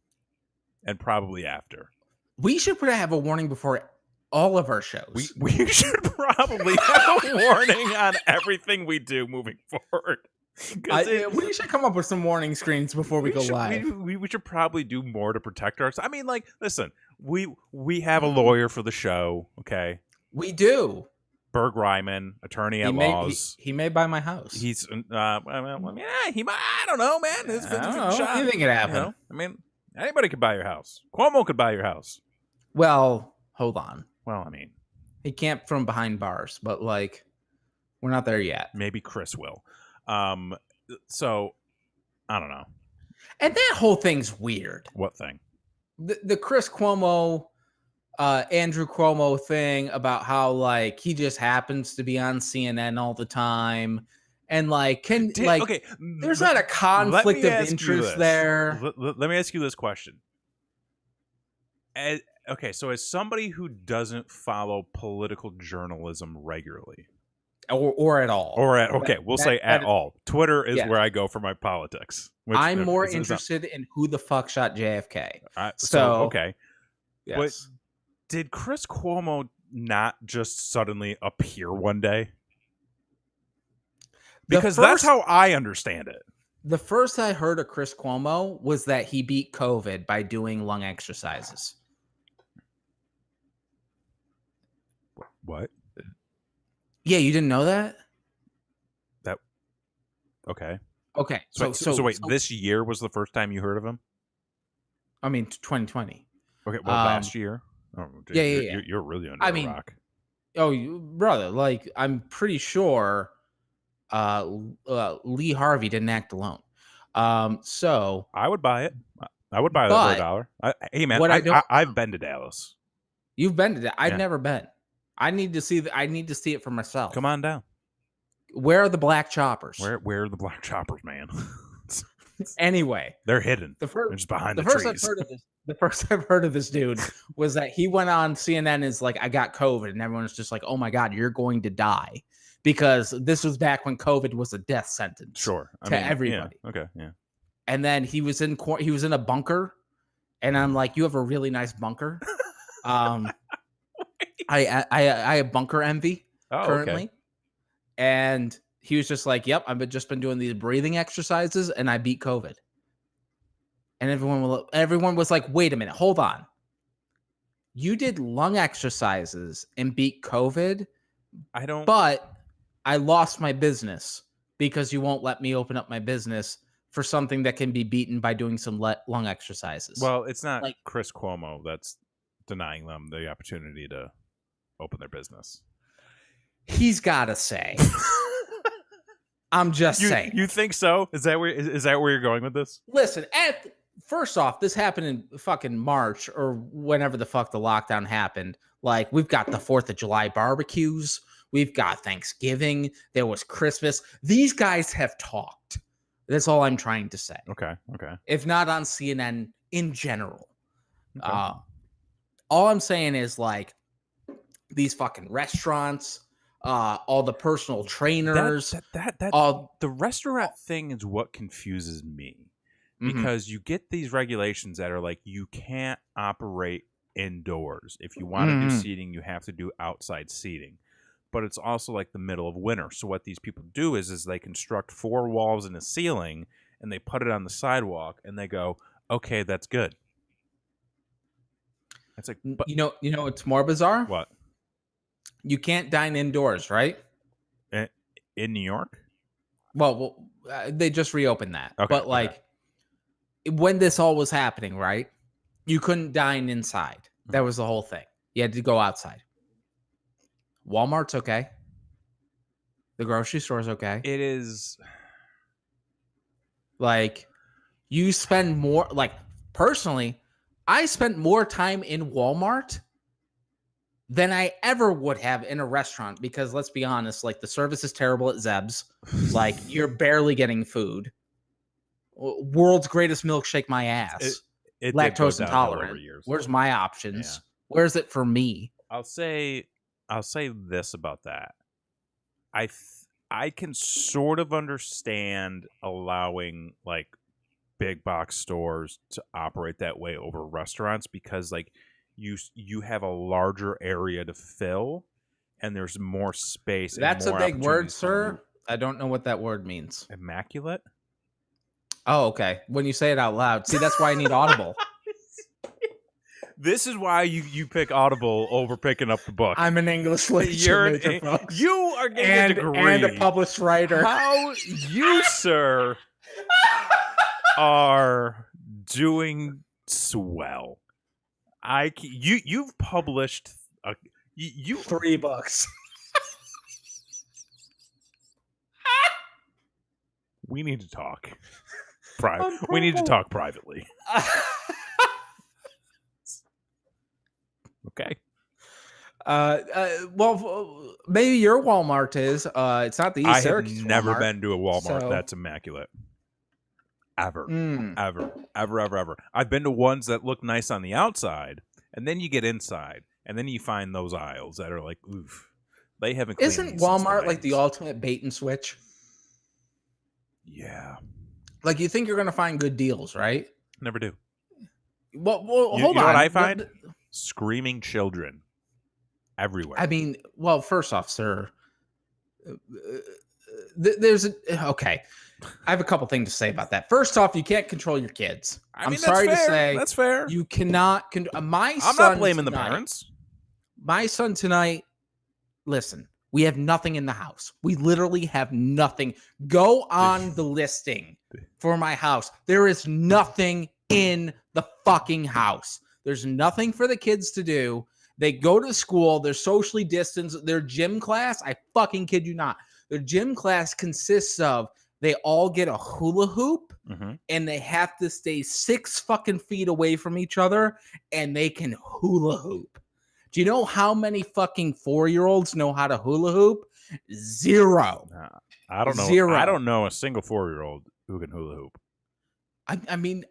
And probably after. We should have a warning before all of our shows. We should probably have a warning on everything we do moving forward. We should come up with some warning screens before we go live. We should probably do more to protect ourselves. I mean, like, listen, we have a lawyer for the show, okay? We do. Berg Ryman, attorney at laws. He may buy my house. He's, he might. I don't know, man. It's 50-50 shot. Anything could happen. You know? I mean, anybody could buy your house. Cuomo could buy your house. Well, hold on. Well, I mean, he can't from behind bars, but like, we're not there yet. Maybe Chris will. So I don't know. And that whole thing's weird. What thing? The Chris Cuomo, Andrew Cuomo thing about how like he just happens to be on CNN all the time, and like there's not a conflict of interest there. Let me ask you this question. Okay, so as somebody who doesn't follow political journalism regularly. Or at all. We'll say at all. Twitter is where I go for my politics. I'm more interested in who the fuck shot JFK. Okay. Yes. But did Chris Cuomo not just suddenly appear one day? Because that's how I understand it. The first I heard of Chris Cuomo was that he beat COVID by doing lung exercises. What? Yeah, you didn't know that? Okay. Okay. So wait, this year was the first time you heard of him? I mean, 2020. Okay, well, last year? Oh, dude, yeah. You're really under a rock. Oh, brother, like, I'm pretty sure Lee Harvey didn't act alone. So I would buy it. I would buy that for $1. Hey, man, I've been to Dallas. You've been to Dallas? I've never been. I need to see it for myself. Come on down. Where are the black choppers? Where are the black choppers, man? Anyway, they're hidden. They're just behind the trees. The first I've heard of this dude was that he went on CNN and is like, I got COVID, and everyone's just like, oh my God, you're going to die, because this was back when COVID was a death sentence. Sure, everybody. Yeah. Okay, yeah. And then he was in a bunker, and I'm like, you have a really nice bunker. I have bunker envy currently. Okay. And he was just like, yep, I've just been doing these breathing exercises and I beat COVID. And everyone was like, wait a minute, hold on. You did lung exercises and beat COVID? But I lost my business because you won't let me open up my business for something that can be beaten by doing some lung exercises. Well, it's not like Chris Cuomo that's denying them the opportunity to open their business. He's got to say. I'm just saying. You think so? Is that where you're going with this? Listen, first off, this happened in fucking March or whenever the fuck the lockdown happened. Like, we've got the 4th of July barbecues. We've got Thanksgiving. There was Christmas. These guys have talked. That's all I'm trying to say. Okay. If not on CNN in general. Okay. All I'm saying is like these fucking restaurants, all the personal trainers. The restaurant thing is what confuses me. Because you get these regulations that are like you can't operate indoors. If you want to do seating, you have to do outside seating. But it's also like the middle of winter. So what these people do is they construct 4 walls and a ceiling and they put it on the sidewalk and they go, okay, that's good. It's like, but, you know, it's more bizarre. What? You can't dine indoors, right? In New York? Well, they just reopened that. Okay, but like when this all was happening, right? You couldn't dine inside. That was the whole thing. You had to go outside. Walmart's okay. The grocery store's okay. It is. Like, you spend more, like, personally, I spent more time in Walmart than I ever would have in a restaurant because, let's be honest, like, the service is terrible at Zeb's. Like, you're barely getting food. World's greatest milkshake, my ass. It lactose intolerant. Where's my options? Yeah. Where's it for me? I'll say this about that. I can sort of understand allowing like big box stores to operate that way over restaurants because like you have a larger area to fill and there's more space. That's and more a big word, sir. I don't know what that word means. Immaculate? Oh, okay. When you say it out loud. See, that's why I need Audible. This is why you pick Audible over picking up the book. I'm an English literature major, folks. You are getting a degree. And a published writer. How you, sir, are doing swell. You've published you 3 books. We need to talk. We need to talk privately. Okay. Well, maybe your Walmart is. It's not the East Syracuse I've never Walmart, been to a Walmart so... that's immaculate. Ever. Ever. I've been to ones that look nice on the outside, and then you get inside, and then you find those aisles that are like, oof. They haven't cleaned Isn't Walmart like the ultimate bait and switch? Yeah. Like, you think you're going to find good deals, right? Never do. Well, hold on. You know what I find? Screaming children everywhere. I mean, well, first off, sir, there's okay. I have a couple things to say about that. First off, you can't control your kids. I'm sorry to say that's fair. You cannot. I'm not blaming the parents. My son tonight. Listen, we have nothing in the house. We literally have nothing. Go on the listing for my house. There is nothing in the fucking house. There's nothing for the kids to do. They go to school. They're socially distanced. Their gym class, I fucking kid you not. Their gym class consists of they all get a hula hoop and they have to stay 6 fucking feet away from each other and they can hula hoop. Do you know how many fucking 4-year-olds know how to hula hoop? 0. I don't know. 0. I don't know a single 4-year-old who can hula hoop. I mean,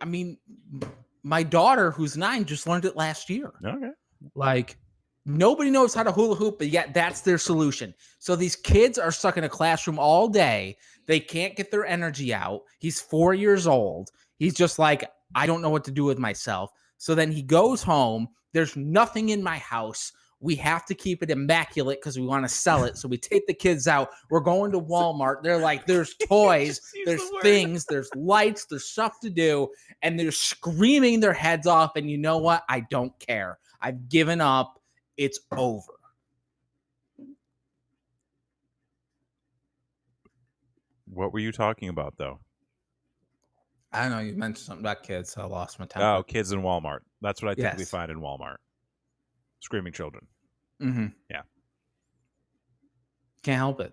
my daughter, who's 9, just learned it last year. Okay. Like, nobody knows how to hula hoop, but yet that's their solution. So these kids are stuck in a classroom all day. They can't get their energy out. He's 4 years old. He's just like, I don't know what to do with myself. So then he goes home. There's nothing in my house. We have to keep it immaculate because we want to sell it. So we take the kids out. We're going to Walmart. They're like, there's toys, there's things, there's lights, there's stuff to do. And they're screaming their heads off. And you know what? I don't care. I've given up. It's over. What were you talking about, though? I don't know. You mentioned something about kids. So I lost my temper. Oh, kids in Walmart. That's what I typically find in Walmart. Screaming children. Mm-hmm. Yeah. Can't help it.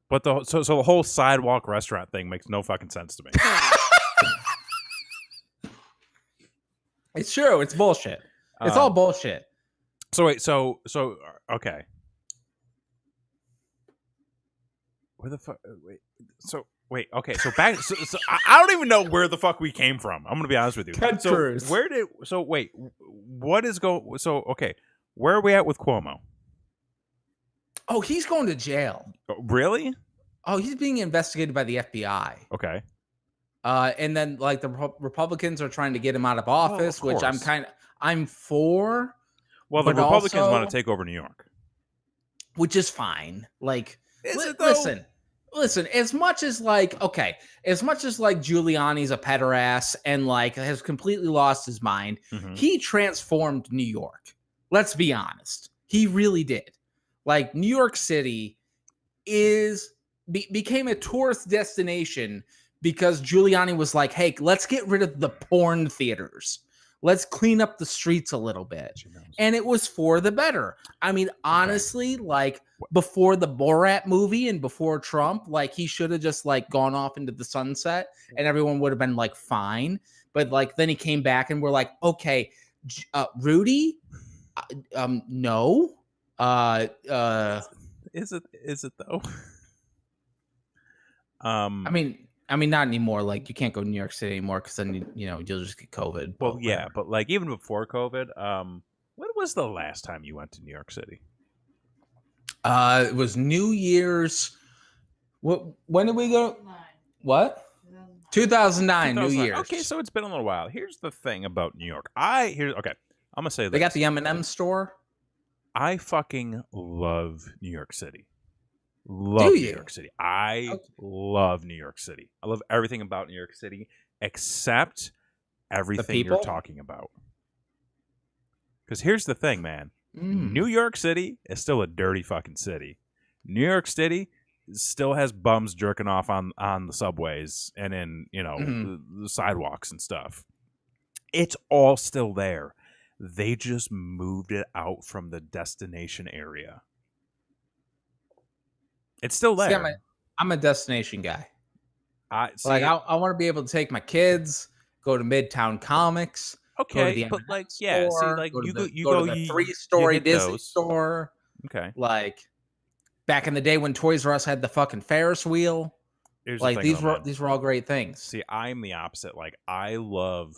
But so the whole sidewalk restaurant thing makes no fucking sense to me. It's true. It's bullshit. It's all bullshit. So wait. So okay. Where the fuck? Wait. So Wait, okay, so back. So I don't even know where the fuck we came from. I'm gonna be honest with you. Ted so Cruz. wait, what is go? So okay, where are we at with Cuomo? Oh, he's going to jail. Really? Oh, he's being investigated by the FBI. Okay. And then like the Republicans are trying to get him out of office, which I'm for. Well, the Republicans want to take over New York, which is fine. Like, listen. Listen, as much as like Giuliani's a pederast and like has completely lost his mind, he transformed New York. Let's be honest. He really did. Like New York City became a tourist destination because Giuliani was like, hey, let's get rid of the porn theaters. Let's clean up the streets a little bit. And it was for the better. I mean, honestly, like before the Borat movie and before Trump, like he should have just like gone off into the sunset and everyone would have been like fine. But like then he came back and we're like, okay, Rudy, no. Is it though? I mean, not anymore. Like, you can't go to New York City anymore because then you'll just get COVID. Well, yeah, but like even before COVID, when was the last time you went to New York City? It was New Year's. When did we go? What? 2009, New Year's. Okay, so it's been a little while. Here's the thing about New York. I'm gonna say this. They got the M&M store. I fucking love New York City. New York City. I love New York City. I love everything about New York City except everything you're talking about. Because here's the thing, man. New York City is still a dirty fucking city. New York City still has bums jerking off on the subways and in, the sidewalks and stuff. It's all still there. They just moved it out from the destination area. It's still there. See, I'm a destination guy. I want to be able to take my kids, go to Midtown Comics. Okay, but like, yeah, see, like go you to go the 3-story Disney store. Okay, like back in the day when Toys R Us had the fucking Ferris wheel. Like these were all great things. See, I'm the opposite. Like I love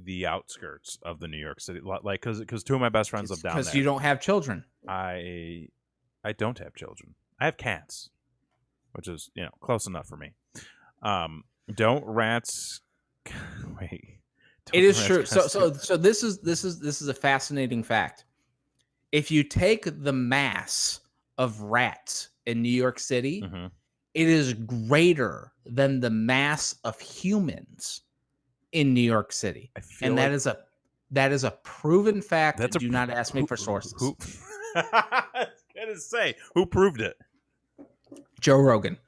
the outskirts of the New York City, like because two of my best friends live down there. Because you don't have children. I don't have children. I have cats, which is close enough for me. Don't rats? Wait, it is true. So this is a fascinating fact. If you take the mass of rats in New York City, it is greater than the mass of humans in New York City, and that is a proven fact. Do not ask me for sources. I was gonna say, who proved it? Joe Rogan.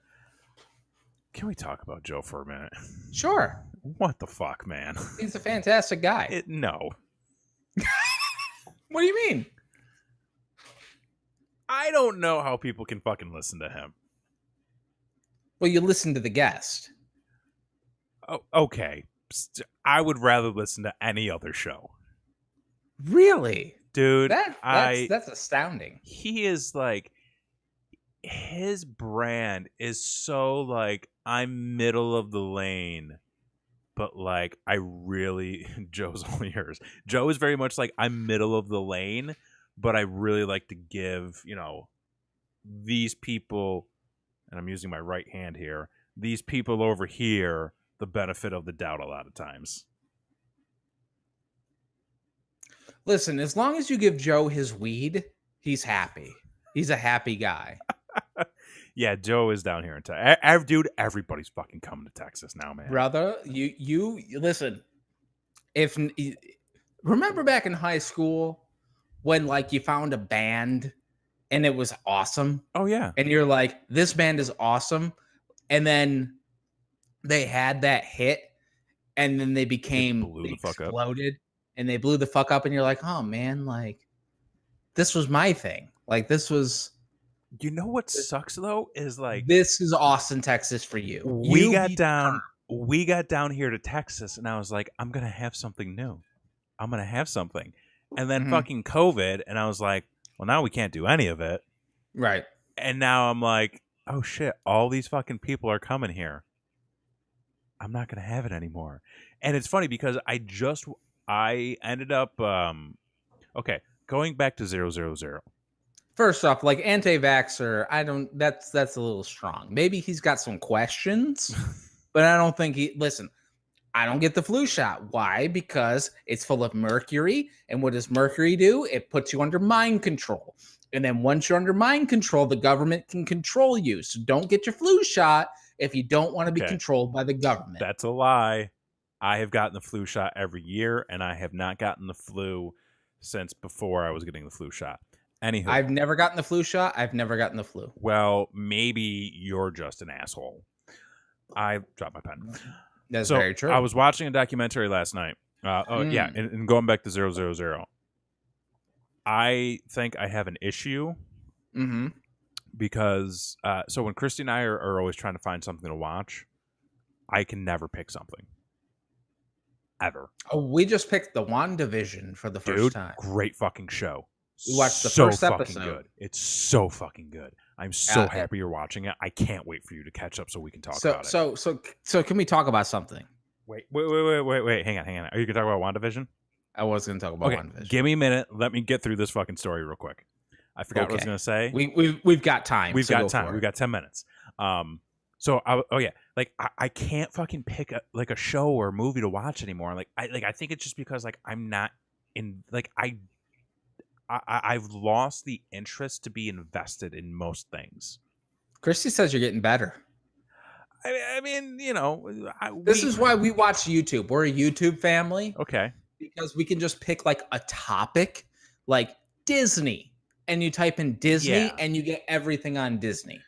Can we talk about Joe for a minute? Sure. What the fuck, man? He's a fantastic guy. No. What do you mean? I don't know how people can fucking listen to him. Well, you listen to the guest. Oh, okay. I would rather listen to any other show. Really? Dude, that's astounding. He is like, his brand is so like, I'm middle of the lane, but like Joe's all yours. Joe is very much like, I'm middle of the lane, but I really like to give, these people, and I'm using my right hand here, these people over here the benefit of the doubt a lot of times. Listen, as long as you give Joe his weed, he's happy. He's a happy guy. Yeah, Joe is down here in Texas. Dude, everybody's fucking coming to Texas now, man. Brother, you listen. Remember back in high school when like you found a band and it was awesome? Oh yeah. And you're like, this band is awesome. And then they had that hit and then they exploded and they blew the fuck up and you're like, oh man, like this was my thing. Like this was. You know what sucks though is like, this is Austin, Texas for you. We got down here to Texas and I was like, I'm gonna have something new. I'm gonna have something. And then fucking COVID, and I was like, well, now we can't do any of it. Right. And now I'm like, oh shit, all these fucking people are coming here. I'm not going to have it anymore. And it's funny because I ended up, okay, going back to 000. First off, like anti-vaxxer, that's a little strong. Maybe he's got some questions, but I don't think listen, I don't get the flu shot. Why? Because it's full of mercury. And what does mercury do? It puts you under mind control. And then once you're under mind control, the government can control you. So don't get your flu shot if you don't want to be controlled by the government. That's a lie. I have gotten the flu shot every year, and I have not gotten the flu since before I was getting the flu shot. Anywho, I've never gotten the flu shot. I've never gotten the flu. Well, maybe you're just an asshole. I dropped my pen. That's very true. I was watching a documentary last night. Yeah, and going back to 000. I think I have an issue because so when Christy and I are always trying to find something to watch, I can never pick something. Ever. Oh, we just picked the WandaVision for the first time. Great fucking show. We watched the first episode. Good. It's so fucking good. I'm so happy you're watching it. I can't wait for you to catch up so we can talk about it. So can we talk about something? Wait. Hang on. Are you going to talk about WandaVision? I was going to talk about WandaVision. Give me a minute. Let me get through this fucking story real quick. I forgot what I was going to say. We've got time. We've got time. We've got 10 minutes. I can't fucking pick a show or a movie to watch anymore. I think it's just because I'm not in I've lost the interest to be invested in most things. Christy says you're getting better. I mean, this is why we watch YouTube. We're a YouTube family. Okay. Because we can just pick a topic like Disney, and you type in Disney and you get everything on Disney.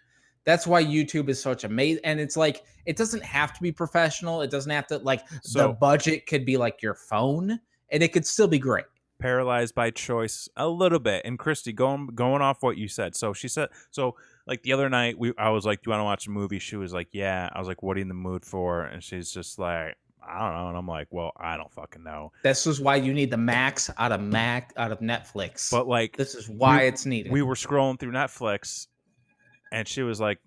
That's why YouTube is such amazing. And it's it doesn't have to be professional. It doesn't have to the budget could be your phone and it could still be great. Paralyzed by choice a little bit. And Christy, going off what you said. So she said, the other night I was like, do you want to watch a movie? She was like, yeah. I was like, what are you in the mood for? And she's just like, I don't know. And I'm like, well, I don't fucking know. This is why you need the max out of Netflix. But this is why it's needed. We were scrolling through Netflix and she was like,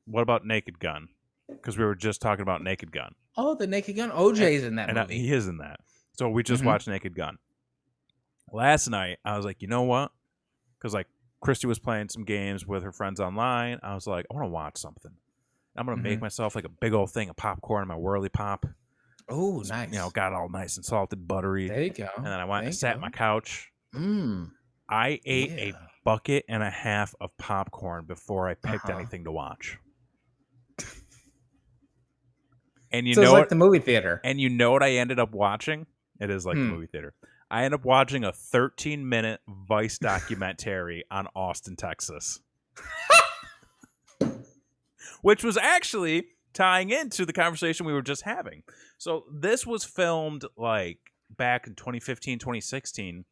what about Naked Gun? Because we were just talking about Naked Gun. Oh, the Naked Gun. OJ's in that movie. He is in that. So we just watched Naked Gun. Last night, I was like, you know what? Because Christy was playing some games with her friends online. I was like, I want to watch something. I'm going to make myself a big old thing of popcorn in my Whirly Pop. Oh, nice. Got all nice and salted, buttery. There you go. And then I went and sat on my couch. I ate a bucket and a half of popcorn before I picked anything to watch. And so it's like the movie theater. And you know what I ended up watching? It is like the movie theater. I ended up watching a 13-minute Vice documentary on Austin, Texas. Which was actually tying into the conversation we were just having. So this was filmed back in 2015, 2016.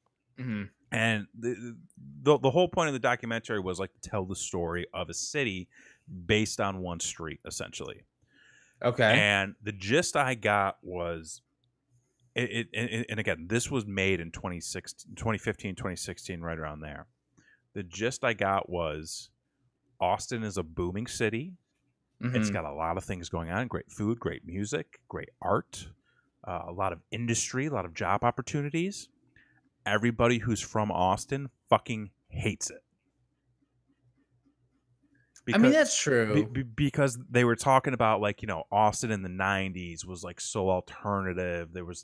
And the whole point of the documentary was to tell the story of a city based on one street, essentially. Okay. And the gist I got was, and again, this was made in 2015, 2016, right around there. The gist I got was Austin is a booming city. It's got a lot of things going on. Great food, great music, great art, a lot of industry, a lot of job opportunities. Everybody who's from Austin fucking hates it. Because, that's true. Because they were talking about Austin in the 90s was so alternative. There was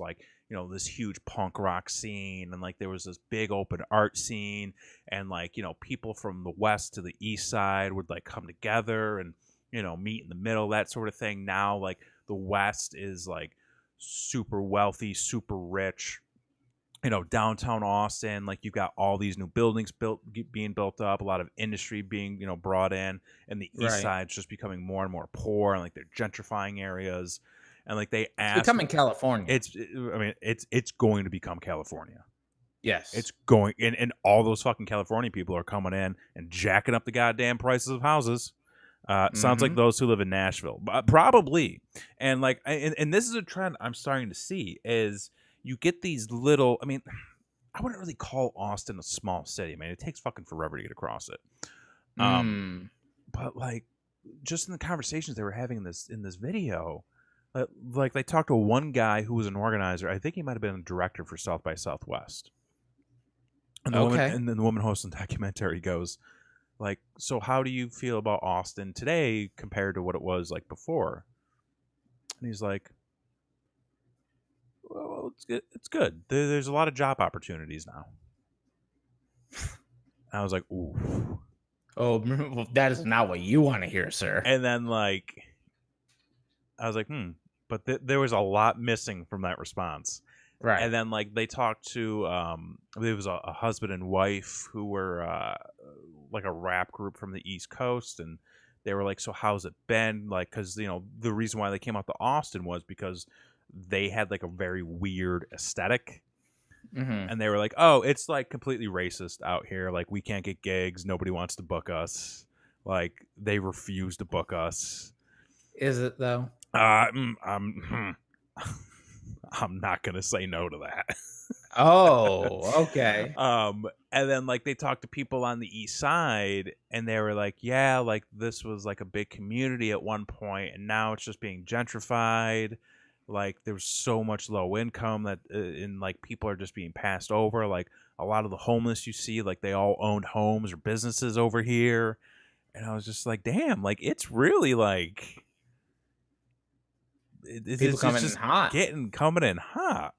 this huge punk rock scene, and there was this big open art scene, and people from the west to the east side would come together and meet in the middle, that sort of thing. Now the west is super wealthy, super rich. Downtown Austin, you've got all these new buildings being built up, a lot of industry being, brought in, and the east side's just becoming more and more poor, and they're gentrifying areas, and they asked, it's becoming California. It's going to become California. Yes, it's going, and all those fucking California people are coming in and jacking up the goddamn prices of houses. Sounds like those who live in Nashville, probably, and and this is a trend I'm starting to see is. You get these little, I wouldn't really call Austin a small city, man. It takes fucking forever to get across it. But just in the conversations they were having in this video, like they talked to one guy who was an organizer. I think he might have been a director for South by Southwest. And then the woman hosting the documentary goes, like, so how do you feel about Austin today compared to what it was like before? And he's like, well, it's good. There's a lot of job opportunities now. I was like, ooh. Oh, well, that is not what you want to hear, sir. And then, like, I was like, but there was a lot missing from that response. Right. And then, like, they talked to, I believe it was a husband and wife who were, like, a rap group from the East Coast. And they were like, so how's it been? Like, because, you know, the reason why they came out to Austin was because they had, like, a very weird aesthetic. Mm-hmm. And they were like, oh, it's, like, completely racist out here. Like, we can't get gigs. Nobody wants to book us. Like, they refuse to book us. Is it, though? I'm not going to say no to that. Oh, okay. And then, like, they talked to people on the east side, and they were like, yeah, like, this was, like, a big community at one point, and now it's just being gentrified. Like, there's so much low income that, and, like, people are just being passed over. Like, a lot of the homeless you see, like, they all owned homes or businesses over here. And I was just like, damn, like, it's really, like... People coming in hot. Coming in hot.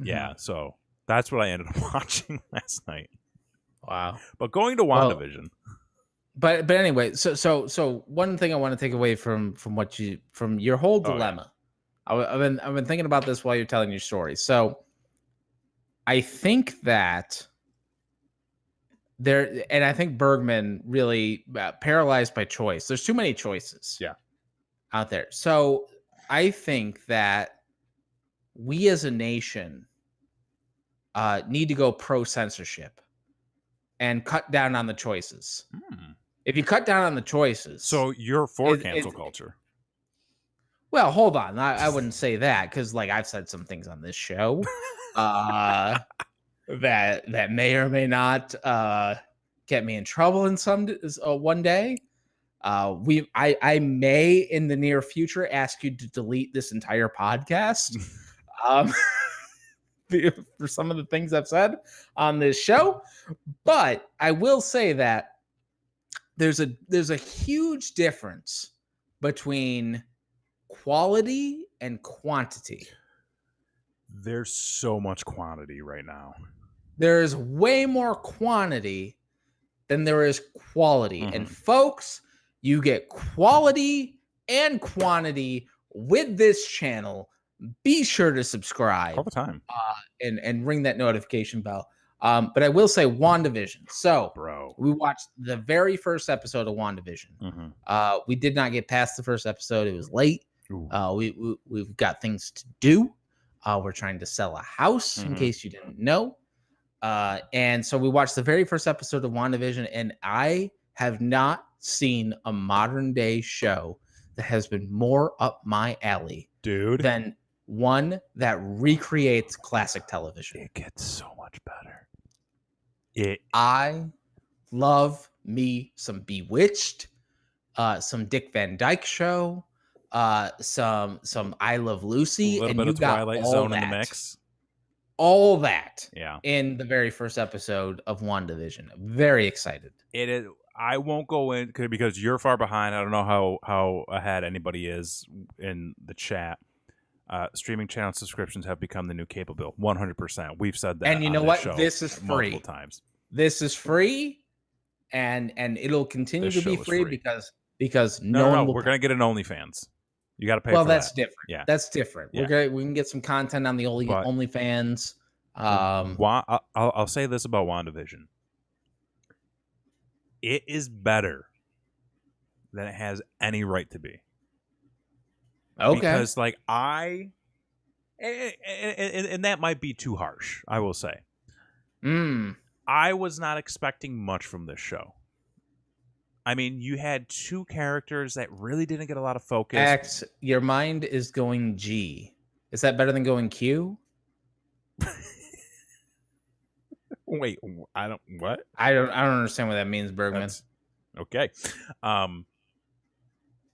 Yeah, so that's what I ended up watching last night. Wow. But going to WandaVision. But anyway, so one thing I want to take away from your whole dilemma. I've been thinking about this while you're telling your story. So I think that I think Bergman really paralyzed by choice. There's too many choices. Out there. So I think that we as a nation need to go pro censorship and cut down on the choices. If you cut down on the choices, so you're for cancel culture. Well, hold on. I wouldn't say that because, like, I've said some things on this show that may or may not get me in trouble in one day. I may in the near future ask you to delete this entire podcast for some of the things I've said on this show. But I will say that there's a huge difference between quality and quantity. There's so much quantity right now. There's way more quantity than there is quality. And folks, you get quality and quantity with this channel. Be sure to subscribe all the time and ring that notification bell. But I will say WandaVision. So, we watched the very first episode of WandaVision. We did not get past the first episode. It was late. We've got things to do. We're trying to sell a house, in case you didn't know. And so we watched the very first episode of WandaVision, and I have not seen a modern day show that has been more up my alley, dude, than one that recreates classic television. It gets so much better. I love me some Bewitched, some Dick Van Dyke Show, some I Love Lucy, a little and bit you of got Twilight Zone in the mix. All that, yeah, in the very first episode of WandaVision. Very excited. It is. I won't go in because you're far behind. I don't know how ahead anybody is in the chat. Streaming channel subscriptions have become the new cable bill. 100%. We've said that. And you know what? This is free. Multiple times. This is free, and it'll continue to be free because no one will. We're gonna get an OnlyFans. You got to pay. Well, for that's that. different. Yeah, that's different. Yeah. We can get some content on the OnlyFans. I'll say this about WandaVision. It is better than it has any right to be. Okay. Because, like, and that might be too harsh, I will say. I was not expecting much from this show. I mean, you had two characters that really didn't get a lot of focus. X, your mind is going G. Is that better than going Q? Wait, what? I don't understand what that means, Bergman. Okay.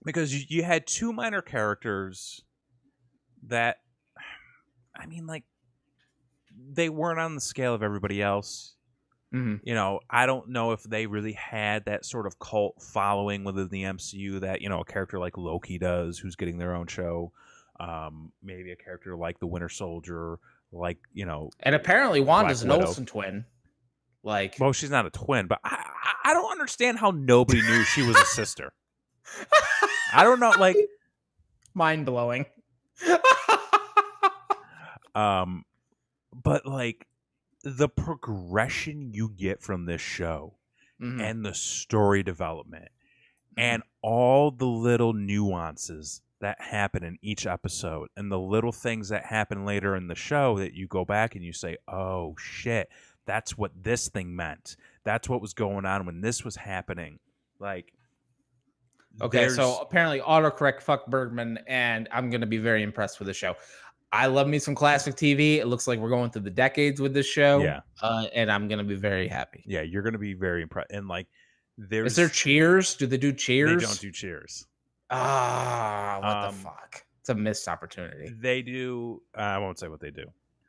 because you had two minor characters that, I mean, like, they weren't on the scale of everybody else. Mm-hmm. You know, I don't know if they really had that sort of cult following within the MCU that, you know, a character like Loki does, who's getting their own show. Maybe a character like the Winter Soldier, like, you know. And apparently Wanda's an Black Widow. Olsen twin. Like, well, she's not a twin, but I don't understand how nobody knew she was a sister. I don't know, like, mind blowing. But like the progression you get from this show and the story development and all the little nuances that happen in each episode and the little things that happen later in the show that you go back and you say, oh shit, that's what this thing meant. That's what was going on when this was happening. Like, okay, so apparently autocorrect fuck Bergman, and I'm going to be very impressed with the show. I love me some classic TV. It looks like we're going through the decades with this show. Yeah. And I'm going to be very happy. Yeah, you're going to be very impressed. And like, is there Cheers? Do they do Cheers? They don't do Cheers. Ah, what the fuck? It's a missed opportunity. They do. I won't say what they do.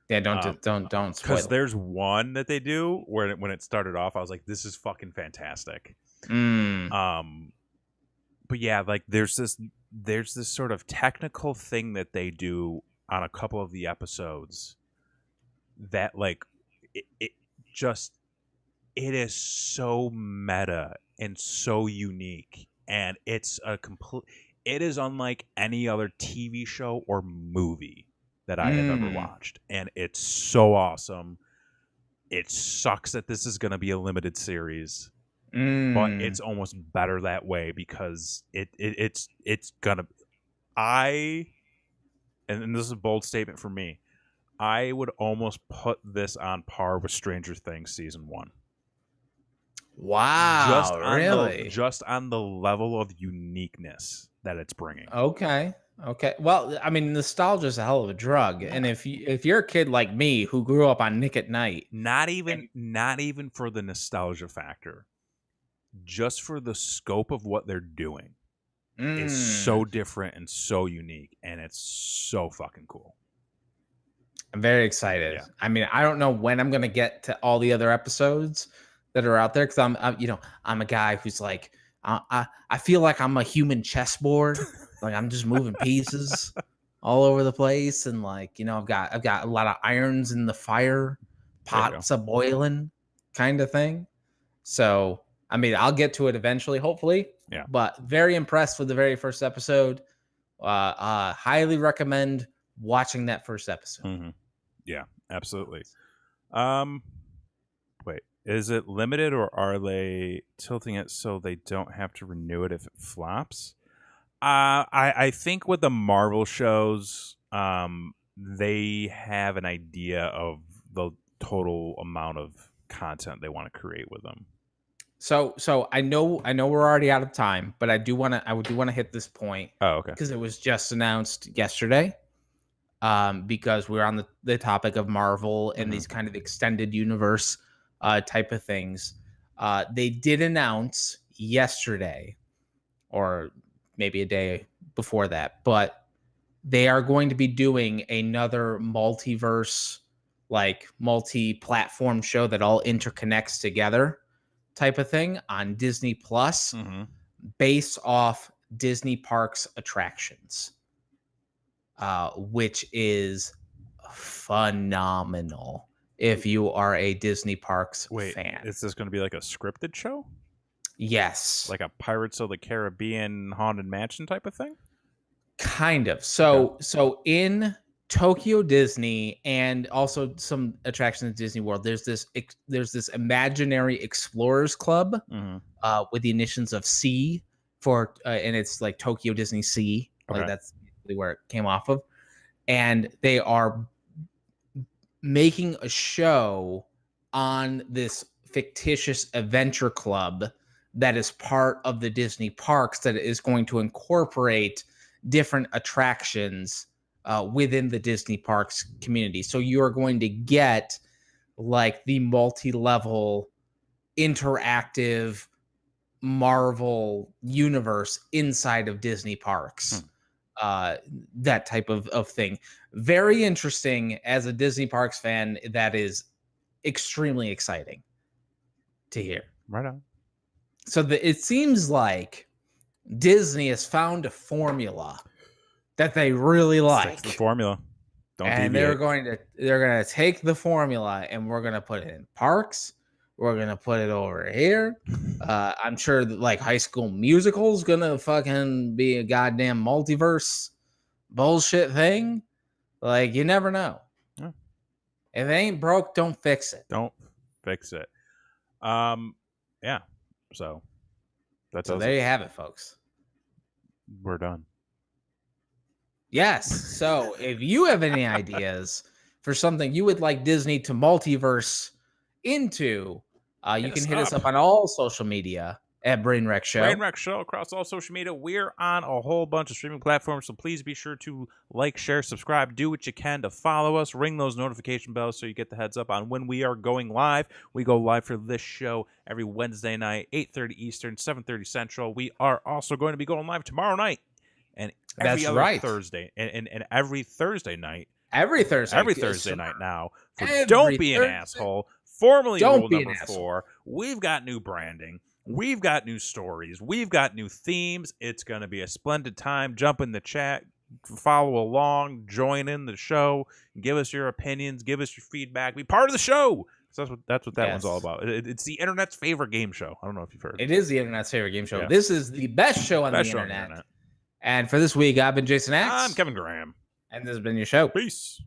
Yeah, don't spoil it. Because there's one that they do where when it started off, I was like, this is fucking fantastic. But yeah, like there's this sort of technical thing that they do on a couple of the episodes that like it is so meta and so unique, and it is unlike any other TV show or movie that I have ever watched, and it's so awesome. It sucks that this is going to be a limited series, but it's almost better that way because it's gonna. And this is a bold statement for me, I would almost put this on par with Stranger Things season 1. Wow, really? Just on the level of uniqueness that it's bringing. Okay. Well, I mean, nostalgia is a hell of a drug, and if you're a kid like me who grew up on Nick at Night, not even for the nostalgia factor, just for the scope of what they're doing. Is so different and so unique, and it's so fucking cool. I'm very excited. Yeah. I mean, I don't know when I'm gonna get to all the other episodes that are out there because I'm a guy who's like I feel like I'm a human chessboard. Like I'm just moving pieces all over the place, and like I've got a lot of irons in the fire, pots a boiling kind of thing. So I mean, I'll get to it eventually, hopefully. Yeah. But very impressed with the very first episode. Highly recommend watching that first episode. Mm-hmm. Yeah, absolutely. Wait, is it limited or are they tilting it so they don't have to renew it if it flops? I think with the Marvel shows, they have an idea of the total amount of content they want to create with them. So I know we're already out of time, but I do want to hit this point. Oh, okay. Because it was just announced yesterday. Because we're on the topic of Marvel and these kind of extended universe type of things. They did announce yesterday, or maybe a day before that, but they are going to be doing another multiverse, like multi-platform show that all interconnects together type of thing on Disney Plus, based off Disney Parks attractions, which is phenomenal if you are a Disney Parks fan. Is this going to be like a scripted show? Yes. Like a Pirates of the Caribbean Haunted Mansion type of thing? Kind of. So in Tokyo Disney and also some attractions at Disney World, there's this imaginary explorers club with the initials of C for and it's like Tokyo Disney Sea. Okay. Like that's where it came off of. And they are making a show on this fictitious adventure club that is part of the Disney parks that is going to incorporate different attractions within the Disney parks community. So you're going to get like the multi-level interactive Marvel universe inside of Disney parks. That type of thing. Very interesting as a Disney parks fan. That is extremely exciting to hear. Right on. So it seems like Disney has found a formula that they really like. Stick to the formula. Don't and deviate. they're gonna take the formula and we're gonna put it in parks. We're gonna put it over here. I'm sure that like High School Musical is gonna fucking be a goddamn multiverse bullshit thing. Like you never know. Yeah. If it ain't broke, don't fix it. Don't fix it. Yeah. So there you have it, folks. We're done. Yes. So if you have any ideas for something you would like Disney to multiverse into, you can hit us up on all social media at Brainwreck Show. Brainwreck Show across all social media. We're on a whole bunch of streaming platforms, so please be sure to like, share, subscribe, do what you can to follow us. Ring those notification bells so you get the heads up on when we are going live. We go live for this show every Wednesday night, 8:30 Eastern, 7:30 Central. We are also going to be going live tomorrow night and every other Thursday, and every Thursday night. Every Thursday night now. For Don't Be an Asshole, formerly rule number 4. We've got new branding. We've got new stories. We've got new themes. It's going to be a splendid time. Jump in the chat, follow along, join in the show, give us your opinions, give us your feedback, be part of the show. So that's what that one's all about. It's the internet's favorite game show. I don't know if you've heard. It is the internet's favorite game show. Yeah. This is the best show on the internet. And for this week, I've been Jason Axe. I'm Kevin Graham. And this has been your show. Peace.